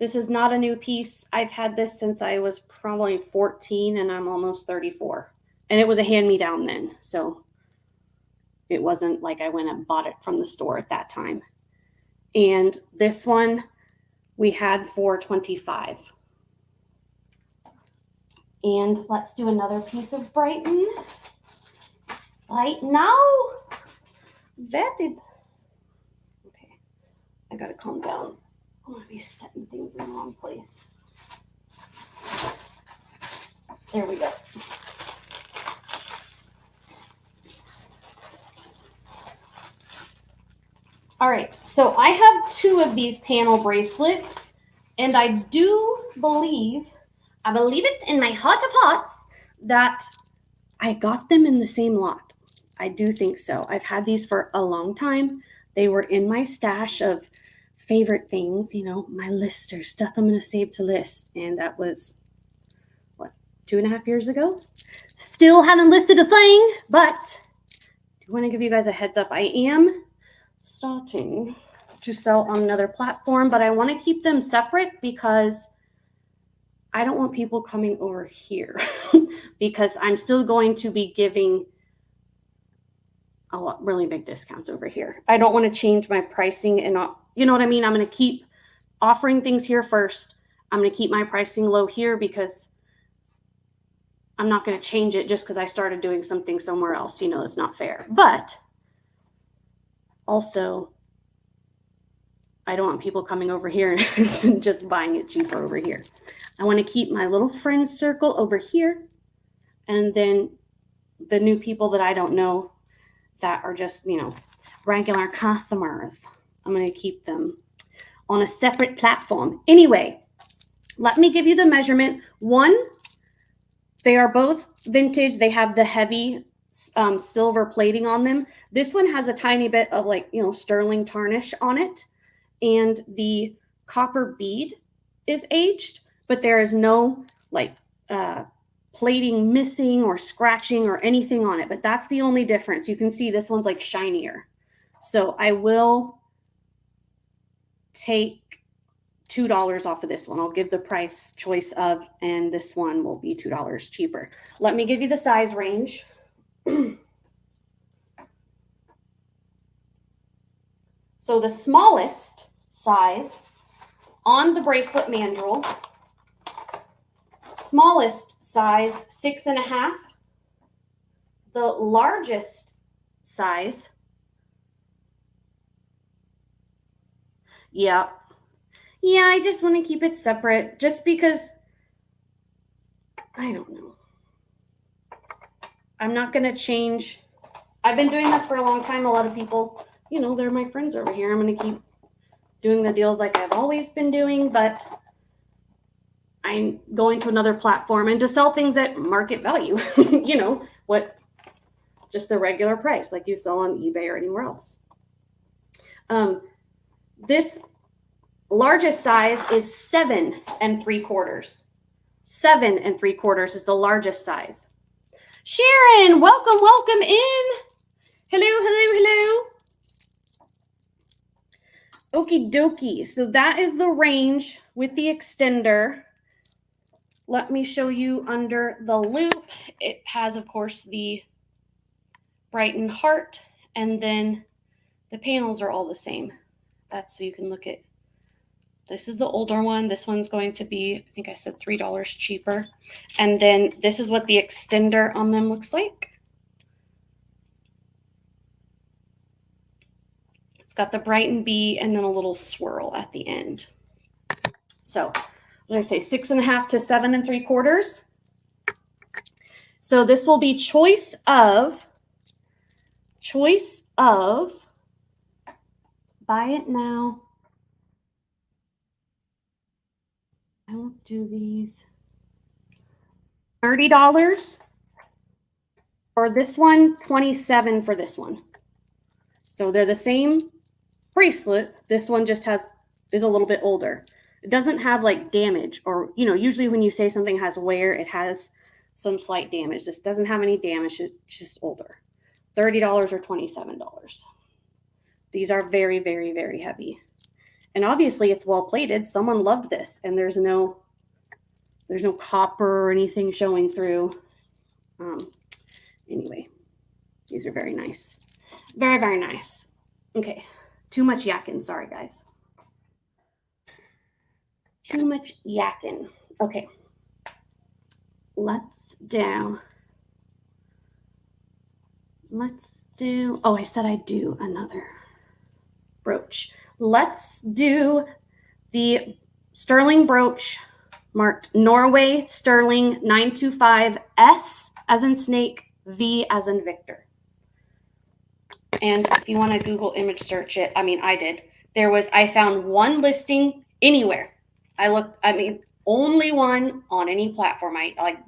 This is not a new piece. I've had this since I was probably 14 and I'm almost 34. And it was a hand-me-down then. So it wasn't like I went and bought it from the store at that time. And this one we had for $25. And let's do another piece of Brighton. Right now. Vetted. Okay, I gotta calm down. I'm gonna be setting things in the wrong place. There we go. All right, so I have 2 of these panel bracelets, and I do believe, it's in my heart of hearts that I got them in the same lot. I do think so. I've had these for a long time. They were in my stash of favorite things, you know, my list or stuff I'm going to save to list. And that was, what, 2.5 years ago? Still haven't listed a thing, but I want to give you guys a heads up. I am starting to sell on another platform, but I want to keep them separate because I don't want people coming over here because I'm still going to be giving a lot really big discounts over here. I don't want to change my pricing and not, you know what I mean? I'm going to keep offering things here first. I'm going to keep my pricing low here because I'm not going to change it just because I started doing something somewhere else. You know, it's not fair. But also, I don't want people coming over here and just buying it cheaper over here. I want to keep my little friend circle over here. And then the new people that I don't know that are just, you know, regular customers, I'm going to keep them on a separate platform. Anyway, let me give you the measurement. One, they are both vintage. They have the heavy silver plating on them. This one has a tiny bit of like, you know, sterling tarnish on it. And the copper bead is aged, but there is no like plating missing or scratching or anything on it. But that's the only difference. You can see this one's like shinier. So I will take $2 off of this one. I'll give the price choice of, and this one will be $2 cheaper. Let me give you the size range. So the smallest size on the bracelet mandrel, smallest size 6.5. The largest size, yeah, I just want to keep it separate just because I don't know. I'm not going to change. I've been doing this for a long time. A lot of people, you know, they're my friends over here. I'm going to keep doing the deals like I've always been doing, but I'm going to another platform and to sell things at market value, what just the regular price, like you sell on eBay or anywhere else. This largest size is 7 3/4. 7 3/4 is the largest size. Sharon, welcome in. Hello. Okie dokie. So that is the range with the extender. Let me show you under the loop. It has, of course, the Brighton heart, and then the panels are all the same. That's so you can look at. This is the older one. This one's going to be, I think I said $3 cheaper. And then this is what the extender on them looks like. It's got the Brighton B and then a little swirl at the end. So what did I say? 6 1/2 to 7 3/4. So this will be choice of buy it now. I won't do these. $30 for this one, $27 for this one. So they're the same bracelet. This one just is a little bit older. It doesn't have like damage, or usually when you say something has wear, it has some slight damage. This doesn't have any damage. It's just older. $30 or $27. These are very, very, very heavy. And obviously it's well plated. Someone loved this, and there's no copper or anything showing through. Anyway, these are very nice. Very, very nice. Okay, too much yakking. Sorry, guys. Too much yakking. Okay, let's do, oh, I said I'd do another brooch. Let's do the sterling brooch marked Norway Sterling 925 S as in snake, V as in Victor. And if you want to Google image search it, I did. I found one listing anywhere. Only one on any platform.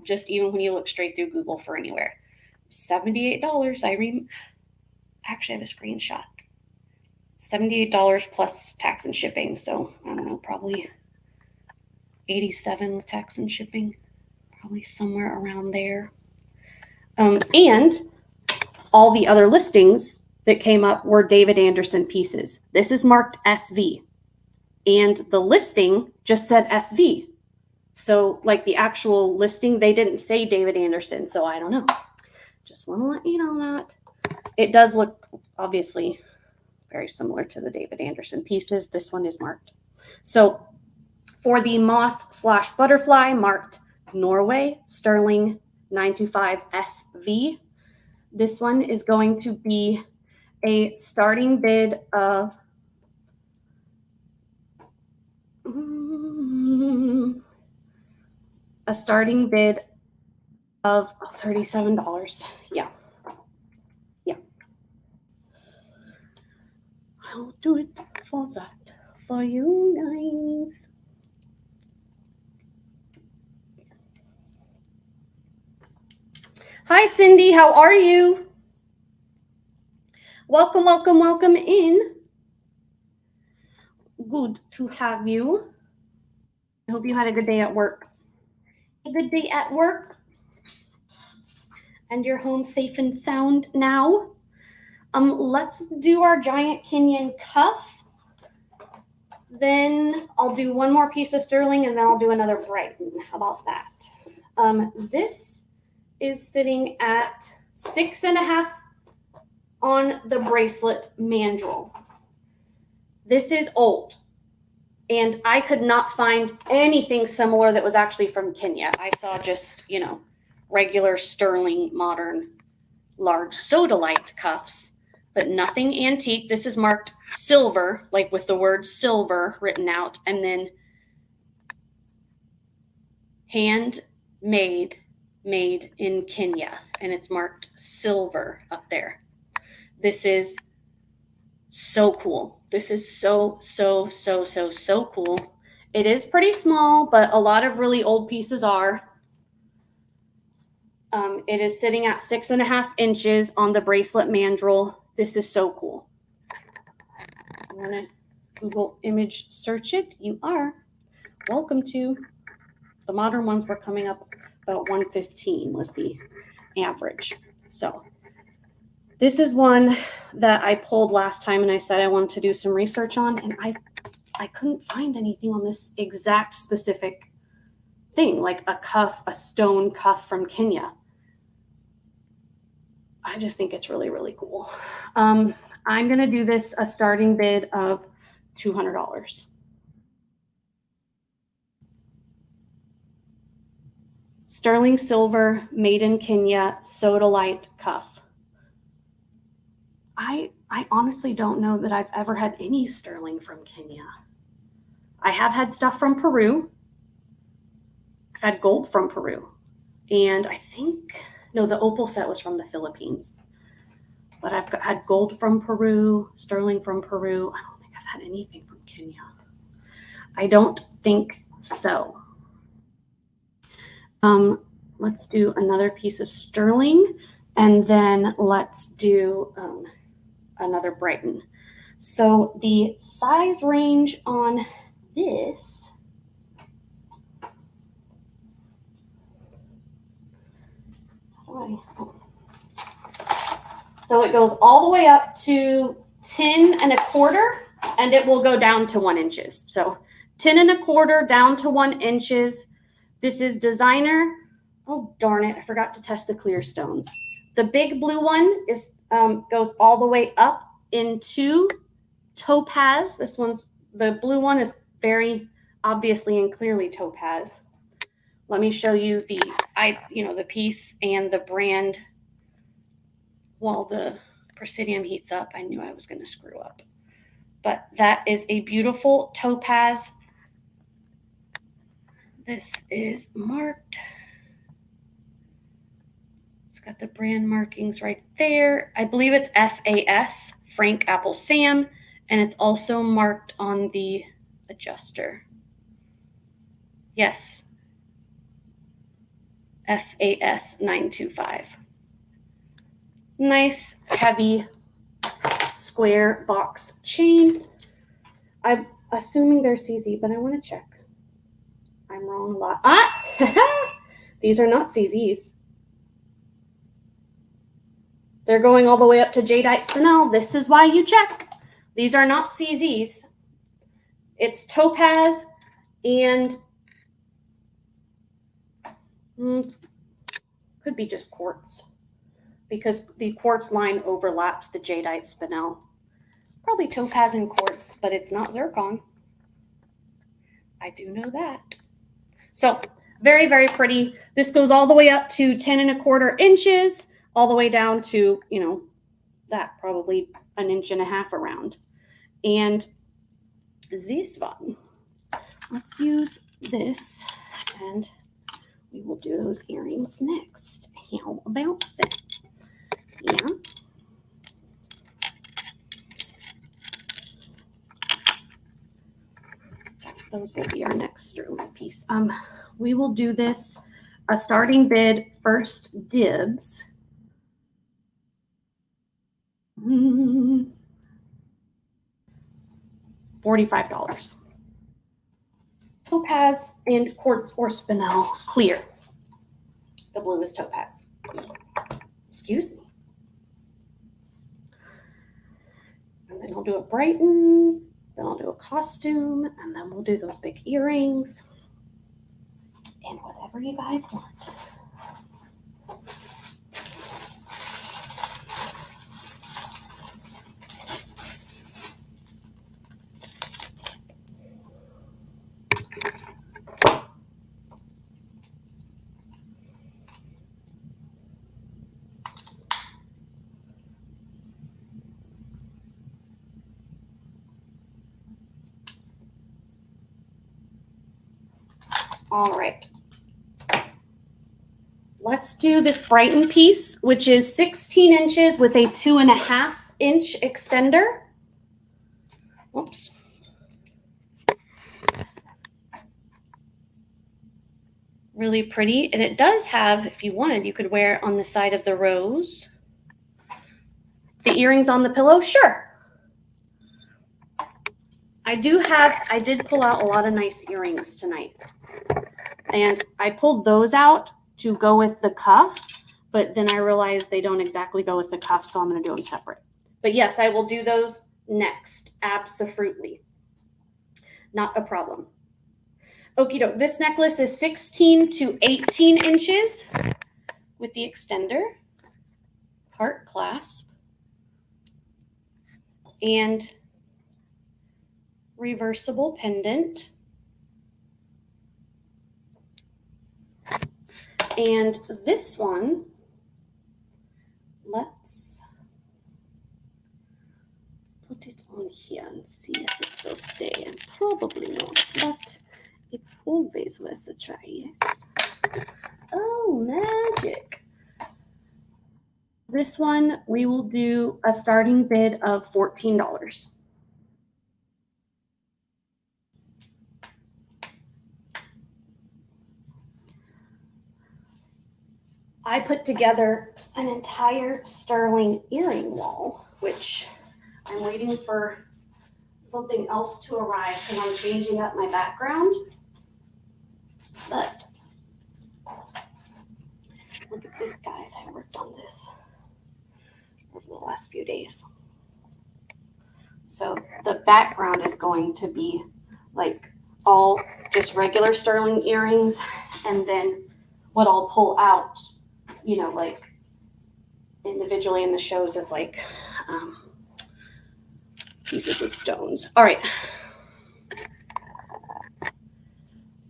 Just even when you look straight through Google for anywhere. $78. Actually, I have a screenshot. $78 plus tax and shipping. So I don't know, probably $87 with tax and shipping, probably somewhere around there. And all the other listings that came up were David Anderson pieces. This is marked SV, and the listing just said SV. So like the actual listing, they didn't say David Anderson. So I don't know. Just want to let you know that. It does look obviously very similar to the David Anderson pieces. This one is marked. So for the moth/butterfly marked Norway Sterling 925 SV, this one is going to be a starting bid of $37. Yeah. I'll do it for that for you guys. Hi, Cindy. How are you? Welcome in. Good to have you. I hope you had a good day at work. A good day at work. And you're home safe and sound now. Let's do our giant Kenyan cuff. Then I'll do one more piece of sterling, and then I'll do another Brighton. How about that? This is sitting at 6 1/2 on the bracelet mandrel. This is old, and I could not find anything similar that was actually from Kenya. I saw just, regular sterling modern large sodalite cuffs, but nothing antique. This is marked silver, like with the word silver written out, and then handmade, made in Kenya, and it's marked silver up there. This is so cool. This is so cool. It is pretty small, but a lot of really old pieces are. It is sitting at 6.5 inches on the bracelet mandrel. This is so cool. You want to Google image search it? You are welcome to. The modern ones were coming up about 115 was the average. So this is one that I pulled last time and I said I wanted to do some research on, and I couldn't find anything on this exact specific thing, like a cuff, a stone cuff from Kenya. I just think it's really, really cool. I'm going to do this a starting bid of $200. Sterling silver, made in Kenya, sodalite cuff. I honestly don't know that I've ever had any sterling from Kenya. I have had stuff from Peru. I've had gold from Peru. And I think, no, the opal set was from the Philippines. But I've had gold from Peru, sterling from Peru. I don't think I've had anything from Kenya. I don't think so. Let's do another piece of sterling, and then let's do another Brighton. So the size range on this, so it goes all the way up to 10 1/4, and it will go down to 1 inches. So 10 1/4 down to 1 inches. This is designer. Oh, darn it. I forgot to test the clear stones. The big blue one is goes all the way up into topaz. This one's, the blue one is very obviously and clearly topaz. Let me show you the piece and the brand. While the Presidium heats up, I knew I was going to screw up. But that is a beautiful topaz. This is marked. It's got the brand markings right there. I believe it's FAS, Frank Apple Sam, and it's also marked on the adjuster. Yes, FAS 925. Nice, heavy, square box chain. I'm assuming they're CZ, but I want to check. I'm wrong a lot. These are not CZs. They're going all the way up to jadeite spinel. This is why you check. These are not CZs. It's topaz and could be just quartz, because the quartz line overlaps the jadeite spinel. Probably topaz and quartz, but it's not zircon. I do know that. So very, very pretty. This goes all the way up to 10 1/4 inches, all the way down to, that probably 1.5 inches around. And this one, let's use this, and we will do those earrings next. How about that? Yeah. Those will be our next sterling piece. We will do this a starting bid, first dibs. $45. Topaz and quartz or spinel clear. The blue is topaz. Excuse me. And then I'll do a Brighton. Then I'll do a costume, and then we'll do those big earrings and whatever you guys want. All right. Let's do this Brighton piece, which is 16 inches with a 2.5 inch extender. Oops. really pretty. And it does have, if you wanted, you could wear it on the side of the rose. The earrings on the pillow, sure. I did pull out a lot of nice earrings tonight. And I pulled those out to go with the cuff, but then I realized they don't exactly go with the cuff, so I'm going to do them separate. But yes, I will do those next. Absolutely. Not a problem. Okie doke. This necklace is 16 to 18 inches with the extender, heart clasp, and reversible pendant. And this one, let's put it on here and see if it will stay. And probably not, but it's always worth a try, yes. Oh, magic. This one, we will do a starting bid of $14. I put together an entire sterling earring wall, which I'm waiting for something else to arrive because I'm changing up my background. But look at this, guys. I worked on this over the last few days. So the background is going to be like all just regular sterling earrings, and then what I'll pull out, you know, like individually in the shows is like pieces of stones. All right.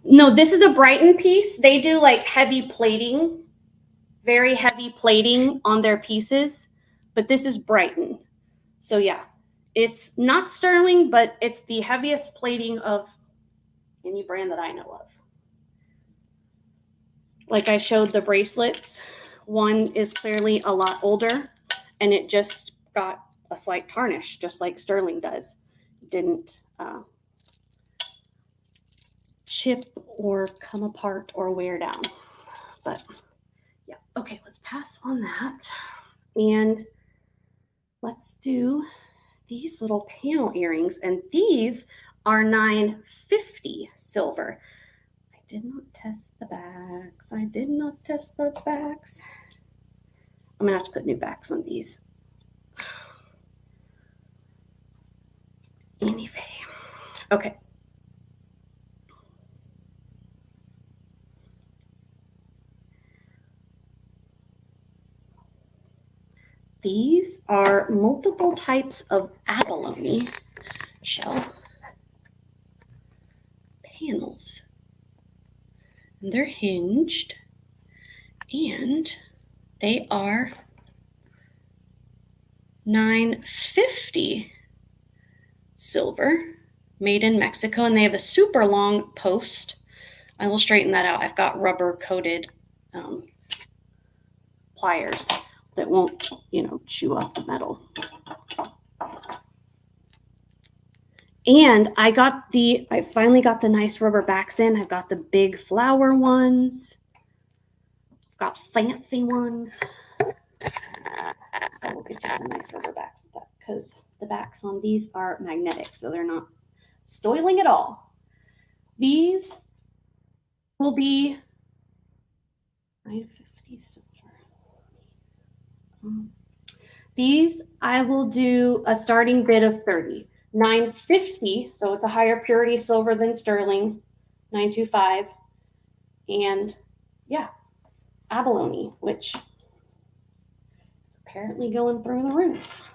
No, this is a Brighton piece. They do like heavy plating, very heavy plating on their pieces, but this is Brighton. So yeah, it's not sterling, but it's the heaviest plating of any brand that I know of. Like I showed the bracelets, one is clearly a lot older and it just got a slight tarnish, just like sterling does. Didn't chip or come apart or wear down. But yeah, okay, let's pass on that. And let's do these little panel earrings. And these are $9.50 silver. I did not test the backs. I did not test the backs. I'm gonna have to put new backs on these. Anyway, okay. These are multiple types of abalone shell panels. And they're hinged, and they are $9.50 silver, made in Mexico, and they have a super long post. I will straighten that out. I've got rubber coated pliers that won't, you know, chew up the metal. And I finally got the nice rubber backs in. I've got the big flower ones. I've got fancy ones. So we'll get you some nice rubber backs because the backs on these are magnetic, so they're not stoiling at all. These will be $9.50 silver. These I will do a starting bid of $30. $9.50, so with a higher purity silver than sterling, $9.25. And yeah, abalone, which is apparently going through the roof.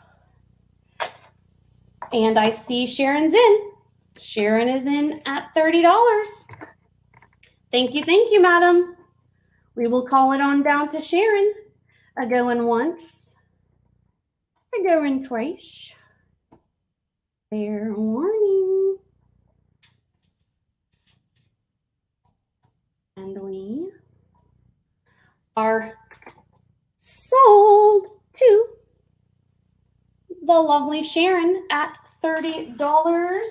And I see Sharon's in. Sharon is in at $30. Thank you, madam. We will call it on down to Sharon. A going once, a going twice. Fair warning. And we are sold to the lovely Sharon at $30.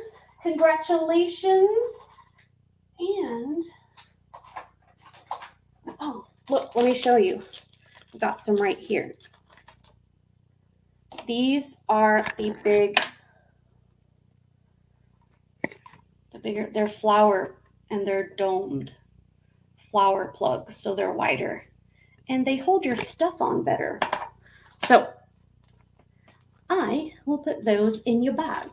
Congratulations. And let me show you. I've got some right here. These are the bigger, they're flower and they're domed flower plugs, so they're wider and they hold your stuff on better. So I will put those in your bag.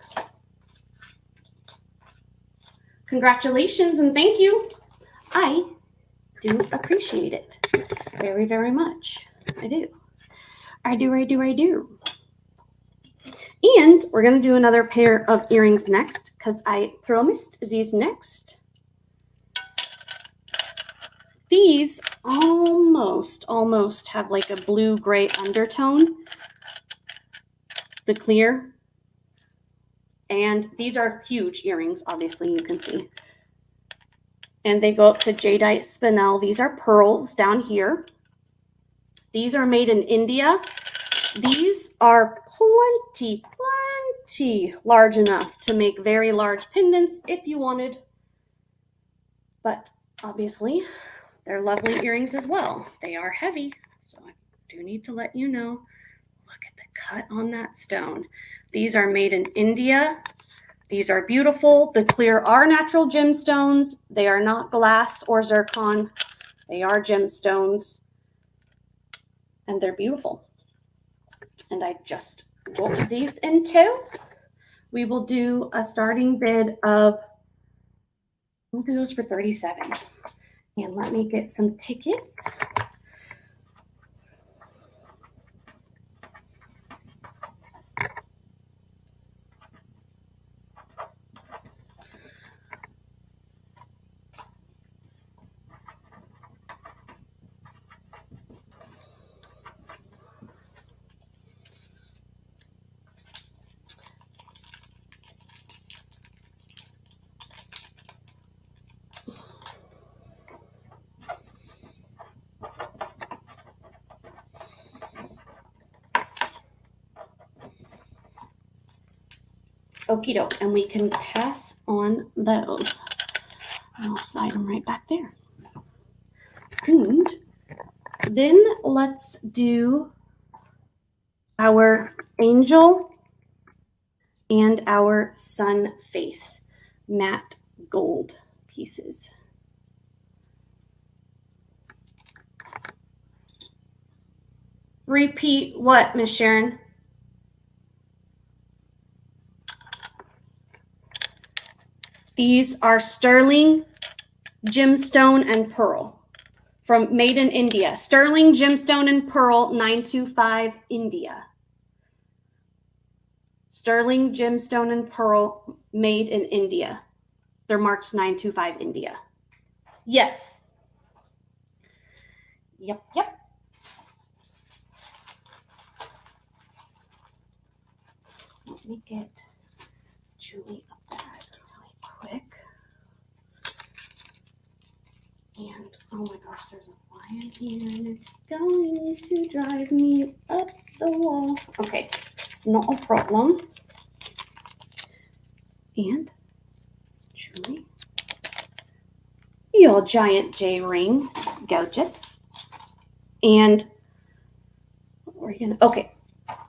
Congratulations and thank you. I do appreciate it very, very much. I do. I do. And we're going to do another pair of earrings next because I promised these next. These almost have like a blue-gray undertone, the clear. And these are huge earrings, obviously, you can see. And they go up to jadeite spinel. These are pearls down here. These are made in India. These are plenty large enough to make very large pendants if you wanted. But obviously, they're lovely earrings as well. They are heavy, so I do need to let you know. Look at the cut on that stone. These are made in India. These are beautiful. The clear are natural gemstones. They are not glass or zircon. They are gemstones, and they're beautiful. And I just got these in two. We will do a starting bid of, we'll do those for $37. And let me get some tickets. Okie doke, and we can pass on those. I'll slide them right back there. And then let's do our angel and our sun face matte gold pieces. Repeat what, Miss Sharon? These are sterling, gemstone, and pearl from made in India. Sterling, gemstone, and pearl, 925 India. Sterling, gemstone, and pearl made in India. They're marked 925 India. Yes. Yep. Let me get Julie a bag really quick. And oh my gosh, there's a fly in here and it's going to drive me up the wall. Okay, not a problem. And Julie, your giant J ring, gorgeous. And what were you gonna? Okay,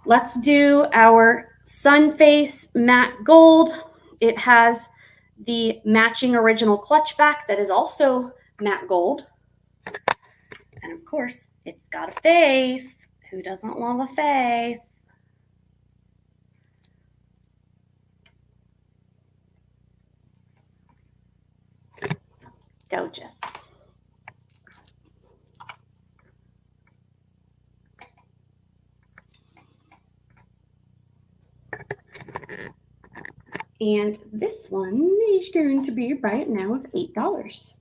let's do our sun face matte gold. It has the matching original clutch back that is also matte gold. And of course, it's got a face. Who doesn't love a face? Gorgeous. And this one is going to be right now of $8.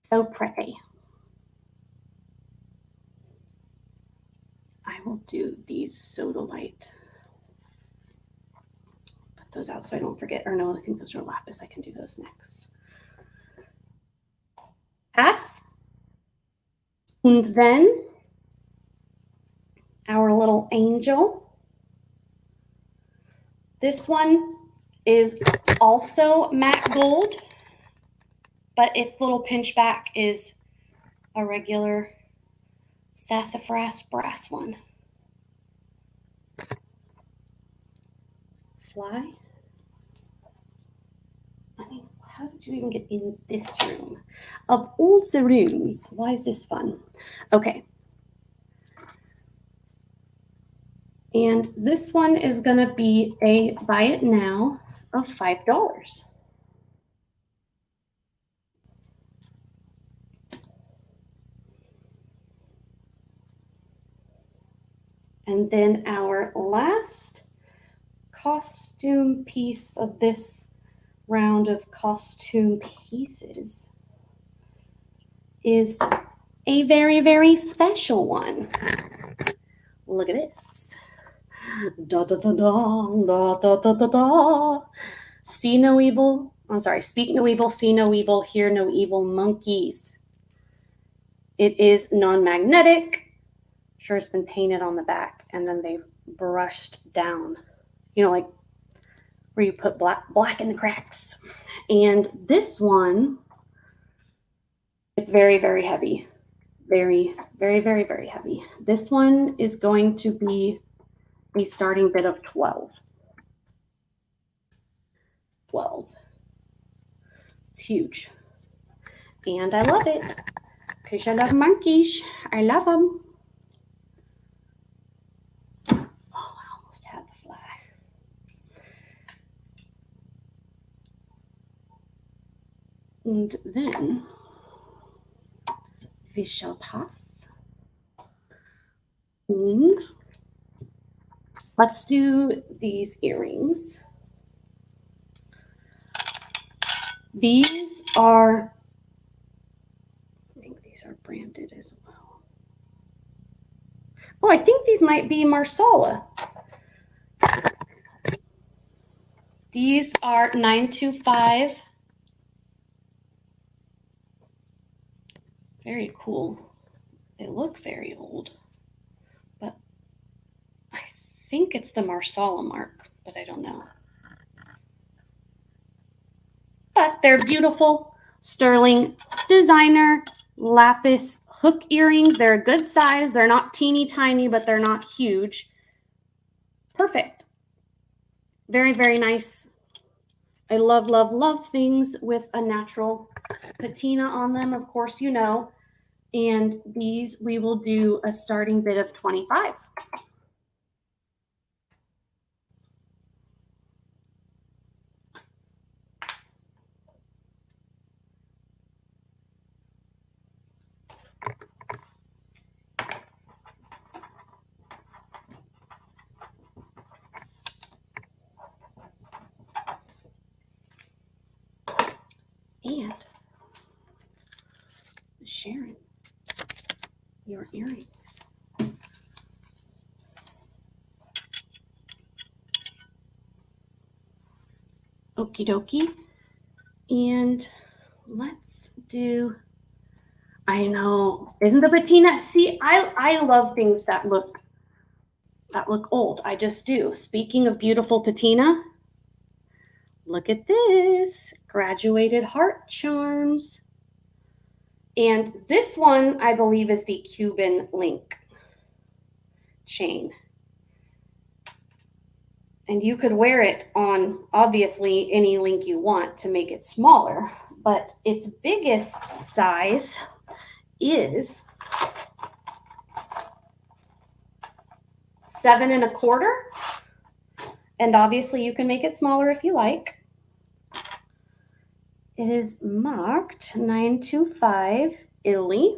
So pretty. I will do these sodalite. Put those out so I don't forget. Or no, I think those are lapis. I can do those next. Pass. And then our little angel. This one is also matte gold, but its little pinch back is a regular sassafras brass one. Fly? I mean, how did you even get in this room? Of all the rooms, why is this fun? Okay. And this one is going to be a buy it now of $5. And then our last costume piece of this round of costume pieces is a very, very special one. Look at this. Da da da da da da da da da. See no evil. I'm sorry. Speak no evil. See no evil. Hear no evil. Monkeys. It is non-magnetic. Sure, it's been painted on the back, and then they've brushed down. You know, like where you put black in the cracks. And this one, it's very, very heavy. Very, very, very, very heavy. This one is going to be a starting bid of 12. 12. It's huge. And I love it because I love monkeys. I love them. Oh, I almost had the fly. And then we shall pass. And let's do these earrings. These are, I think these are branded as well. Oh, I think these might be Marsala. These are 925. Very cool. They look very old, but I think it's the Marsala mark, but I don't know. But they're beautiful, sterling, designer, lapis hook earrings. They're a good size. They're not teeny tiny, but they're not huge. Perfect. Very, very nice. I love, love, love things with a natural patina on them, of course, you know. And these we will do a starting bid of 25. And Sharon, your earrings. Okie dokie. And let's do, I know, isn't the patina? See, I love things that look old. I just do. Speaking of beautiful patina, look at this. Graduated heart charms. And this one, I believe, is the Cuban link chain. And you could wear it on, obviously, any link you want to make it smaller. But its biggest size is 7 1/4. And obviously, you can make it smaller if you like. It is marked 925 Italy.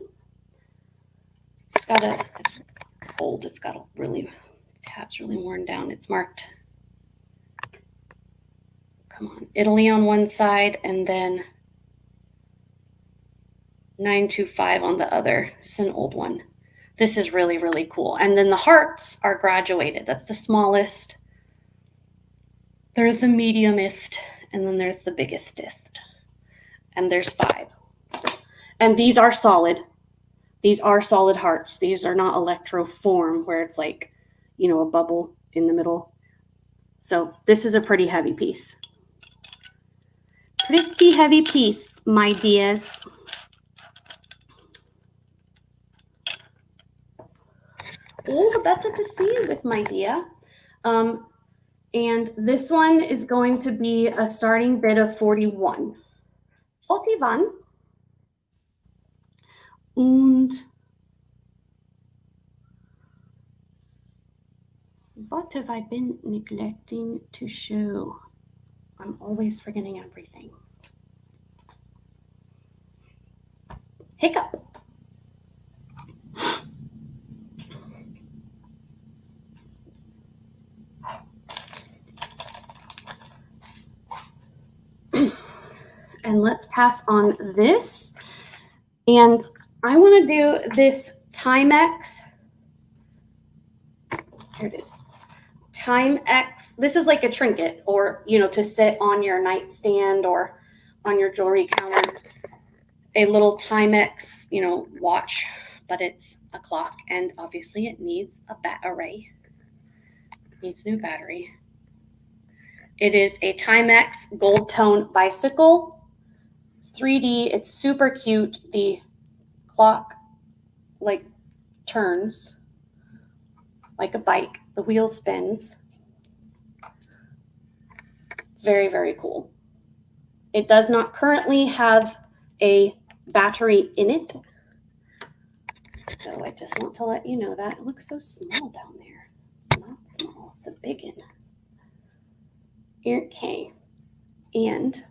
It's old. It's got a really, tab's really worn down. It's marked, come on, Italy on one side and then 925 on the other. It's an old one. This is really, really cool. And then the hearts are graduated. That's the smallest. There's the mediumest, and then there's the biggestest. And there's 5. And these are solid. These are solid hearts. These are not electroform where it's like, you know, a bubble in the middle. So this is a pretty heavy piece. Pretty heavy piece, my dears. all the better to see you with, my dear. And this one is going to be a starting bid of 41. 41. Und what have I been neglecting to show? I'm always forgetting everything. Hiccup. And let's pass on this. And I want to do this Timex. Here it is. Timex. This is like a trinket, or, you know, to sit on your nightstand or on your jewelry counter. A little Timex, you know, watch, but it's a clock, and obviously it needs a battery. Needs new battery. It is a Timex gold tone bicycle. It's 3D. It's super cute. The clock like turns like a bike. The wheel spins. It's very, very cool. It does not currently have a battery in it. So I just want to let you know that. It looks so small down there. It's not small. It's a big one. Okay. And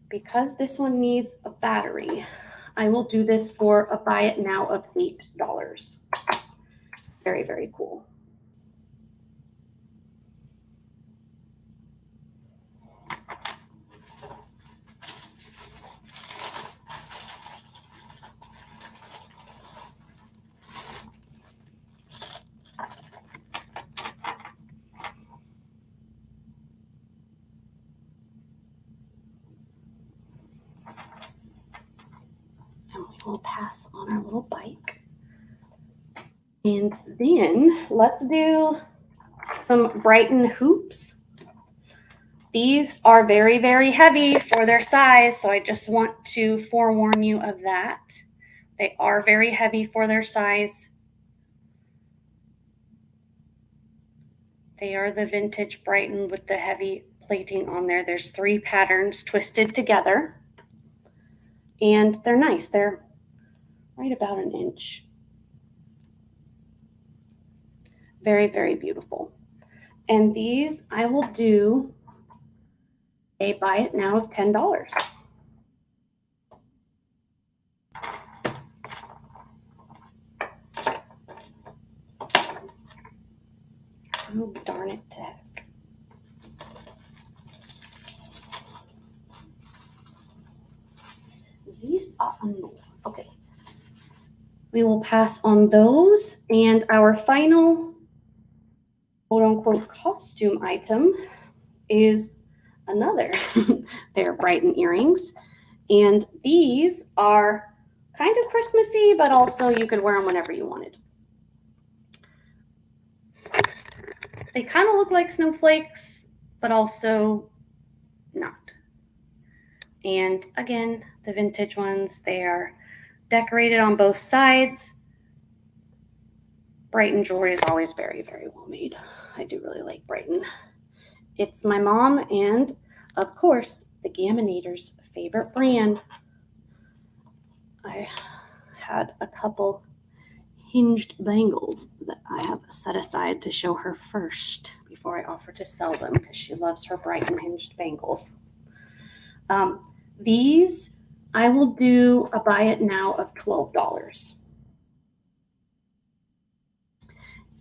because this one needs a battery, I will do this for a buy it now of $8. Very, very cool. And we will pass on our little bike. And then let's do some Brighton hoops. These are very, very heavy for their size, so I just want to forewarn you of that. They are very heavy for their size. They are the vintage Brighton with the heavy plating on there. There's 3 patterns twisted together, and they're nice. They're right about an inch. Very, very beautiful. And these I will do a buy it now of $10. Oh, darn it, heck. These are okay. We will pass on those. And our final quote unquote costume item is another pair of Brighton earrings. And these are kind of Christmassy, but also you could wear them whenever you wanted. They kind of look like snowflakes, but also not. And again, the vintage ones, they are decorated on both sides. Brighton jewelry is always very, very well made. I do really like Brighton. It's my mom and, of course, the Gaminator's favorite brand. I had a couple hinged bangles that I have set aside to show her first before I offer to sell them, because she loves her Brighton hinged bangles. These I will do a buy it now of $12.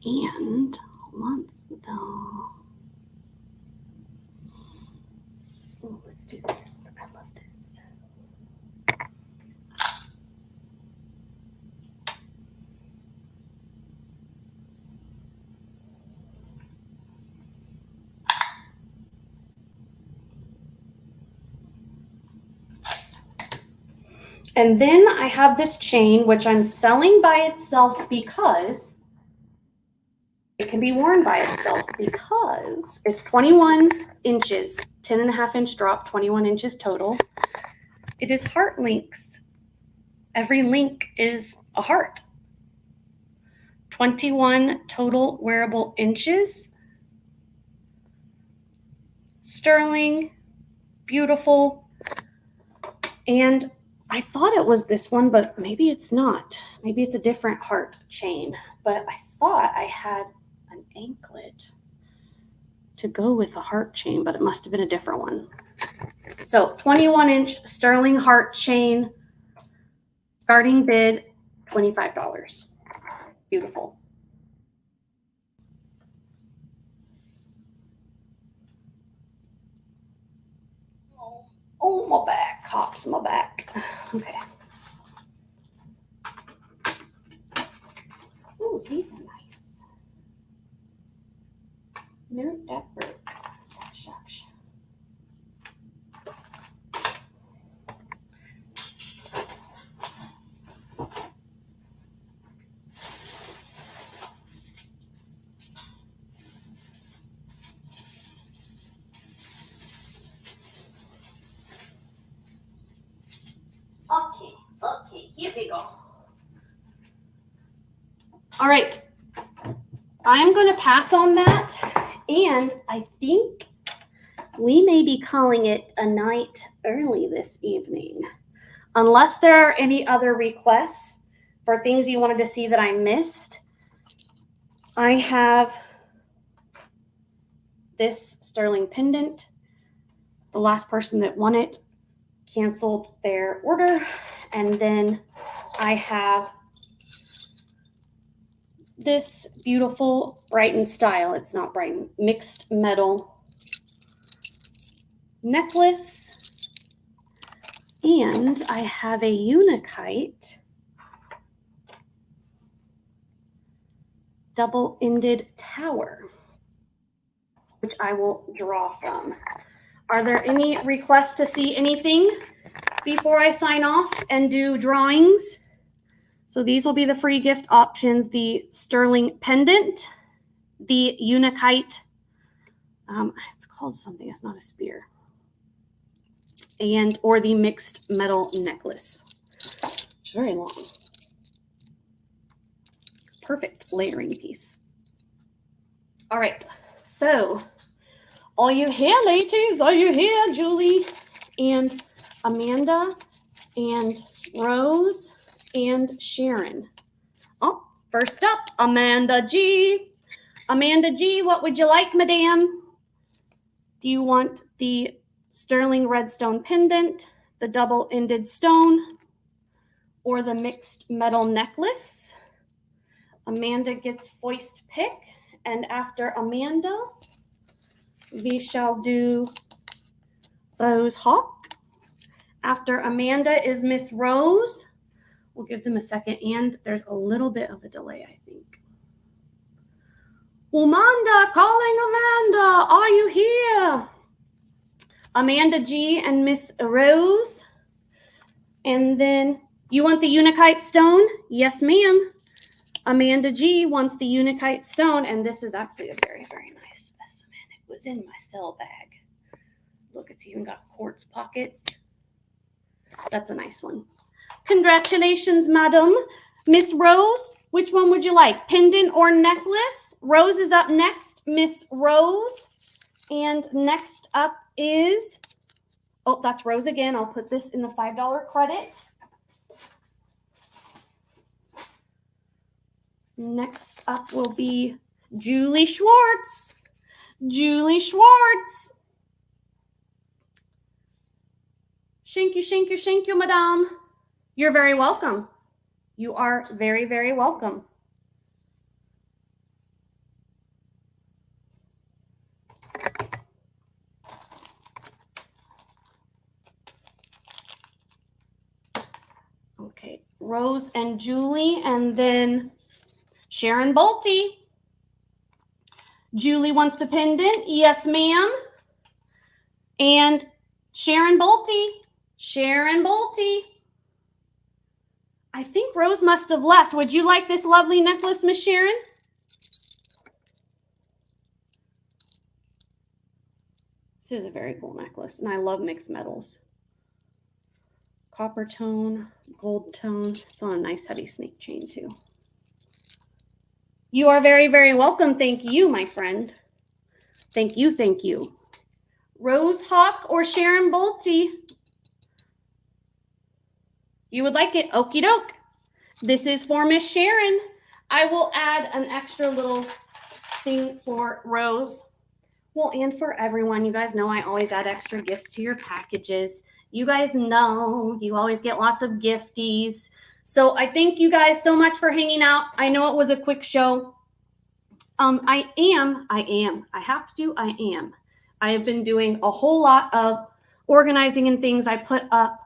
And once though, oh, let's do this. I love this. And then I have this chain, which I'm selling by itself because it can be worn by itself, because it's 21 inches, 10.5-inch drop, 21 inches total. It is heart links. Every link is a heart. 21 total wearable inches. Sterling, beautiful. And I thought it was this one, but maybe it's not. Maybe it's a different heart chain. But I thought I had an anklet to go with the heart chain, but it must have been a different one. So 21-inch sterling heart chain, starting bid $25. Beautiful. Oh, my back. Hops my back. Okay. Oh, these are nice. No, that broke. Shucks. Okay, here we go. All right, I'm going to pass on that, and I think we may be calling it a night early this evening. Unless there are any other requests for things you wanted to see that I missed, I have this sterling pendant. The last person that won it canceled their order. And then I have this beautiful Brighton style. It's not Brighton, mixed metal necklace. And I have a Unikite double-ended tower, which I will draw from. Are there any requests to see anything before I sign off and do drawings? So these will be the free gift options: the sterling pendant, the Unikite, it's called something, it's not a spear, and or the mixed metal necklace, which is very long. Perfect layering piece. All right, so are you here, ladies? Are you here, Julie and Amanda and Rose and Sharon? Oh, first up, Amanda G. Amanda G, what would you like, madame? Do you want the sterling redstone pendant, the double-ended stone, or the mixed metal necklace? Amanda gets first pick, and after Amanda, we shall do Rose Hawk. After Amanda is Miss Rose. We'll give them a second, and there's a little bit of a delay, I think. Amanda, calling Amanda, are you here? Amanda G and Miss Rose. And then you want the Unikite stone? Yes, ma'am. Amanda G wants the Unikite stone, and this is actually a very, very nice specimen. It was in my cell bag. Look, it's even got quartz pockets. That's a nice one. Congratulations, madam. Miss Rose, which one would you like? Pendant or necklace? Rose is up next. Miss Rose. And next up is, oh, that's Rose again. I'll put this in the $5 credit. Next up will be Julie Schwartz. Julie Schwartz. Thank you, madame. You're very welcome. You are very, very welcome. Okay, Rose and Julie, and then Sharon Bolte. Julie wants the pendant. Yes, ma'am. And Sharon Bolte. Sharon Bolte. I think Rose must have left. Would you like this lovely necklace, Miss Sharon? This is a very cool necklace, and I love mixed metals. Copper tone, gold tone. It's on a nice heavy snake chain, too. You are very, very welcome. Thank you, my friend. Thank you, thank you. Rose Hawk or Sharon Bolte? You would like it? Okie doke. This is for Miss Sharon. I will add an extra little thing for Rose. Well, and for everyone. You guys know I always add extra gifts to your packages. You guys know you always get lots of gifties. So I thank you guys so much for hanging out. I know it was a quick show. I have been doing a whole lot of organizing and things. I put up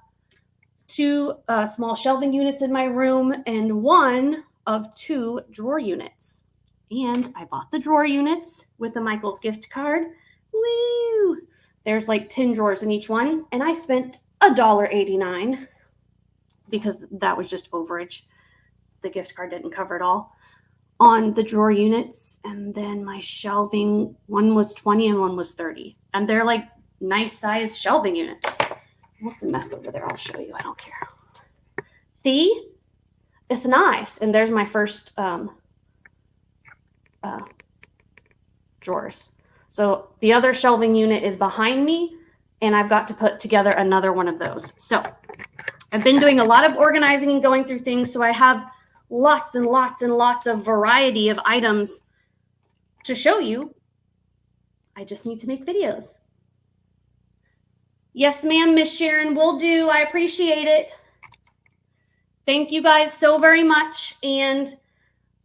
2 small shelving units in my room and 1 of 2 drawer units. And I bought the drawer units with the Michael's gift card. Woo! There's like 10 drawers in each one. And I spent $1.89 because that was just overage. The gift card didn't cover it all on the drawer units. And then my shelving, one was 20 and one was 30. And they're like nice size shelving units. What's a mess over there? I'll show you. I don't care. See? It's nice. And there's my first drawers. So the other shelving unit is behind me, and I've got to put together another one of those. So I've been doing a lot of organizing and going through things, so I have lots and lots and lots of variety of items to show you. I just need to make videos. Yes, ma'am, Miss Sharon, will do. I appreciate it. Thank you guys so very much, and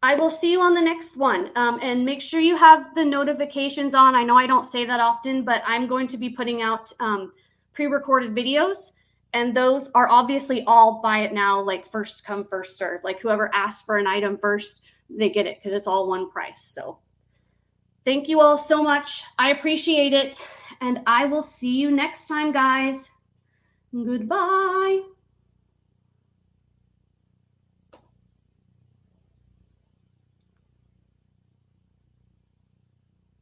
I will see you on the next one. And make sure you have the notifications on. I know I don't say that often, but I'm going to be putting out pre-recorded videos. And those are obviously all buy it now, like first come, first serve. Like whoever asks for an item first, they get it because it's all one price. So thank you all so much. I appreciate it. And I will see you next time, guys. Goodbye.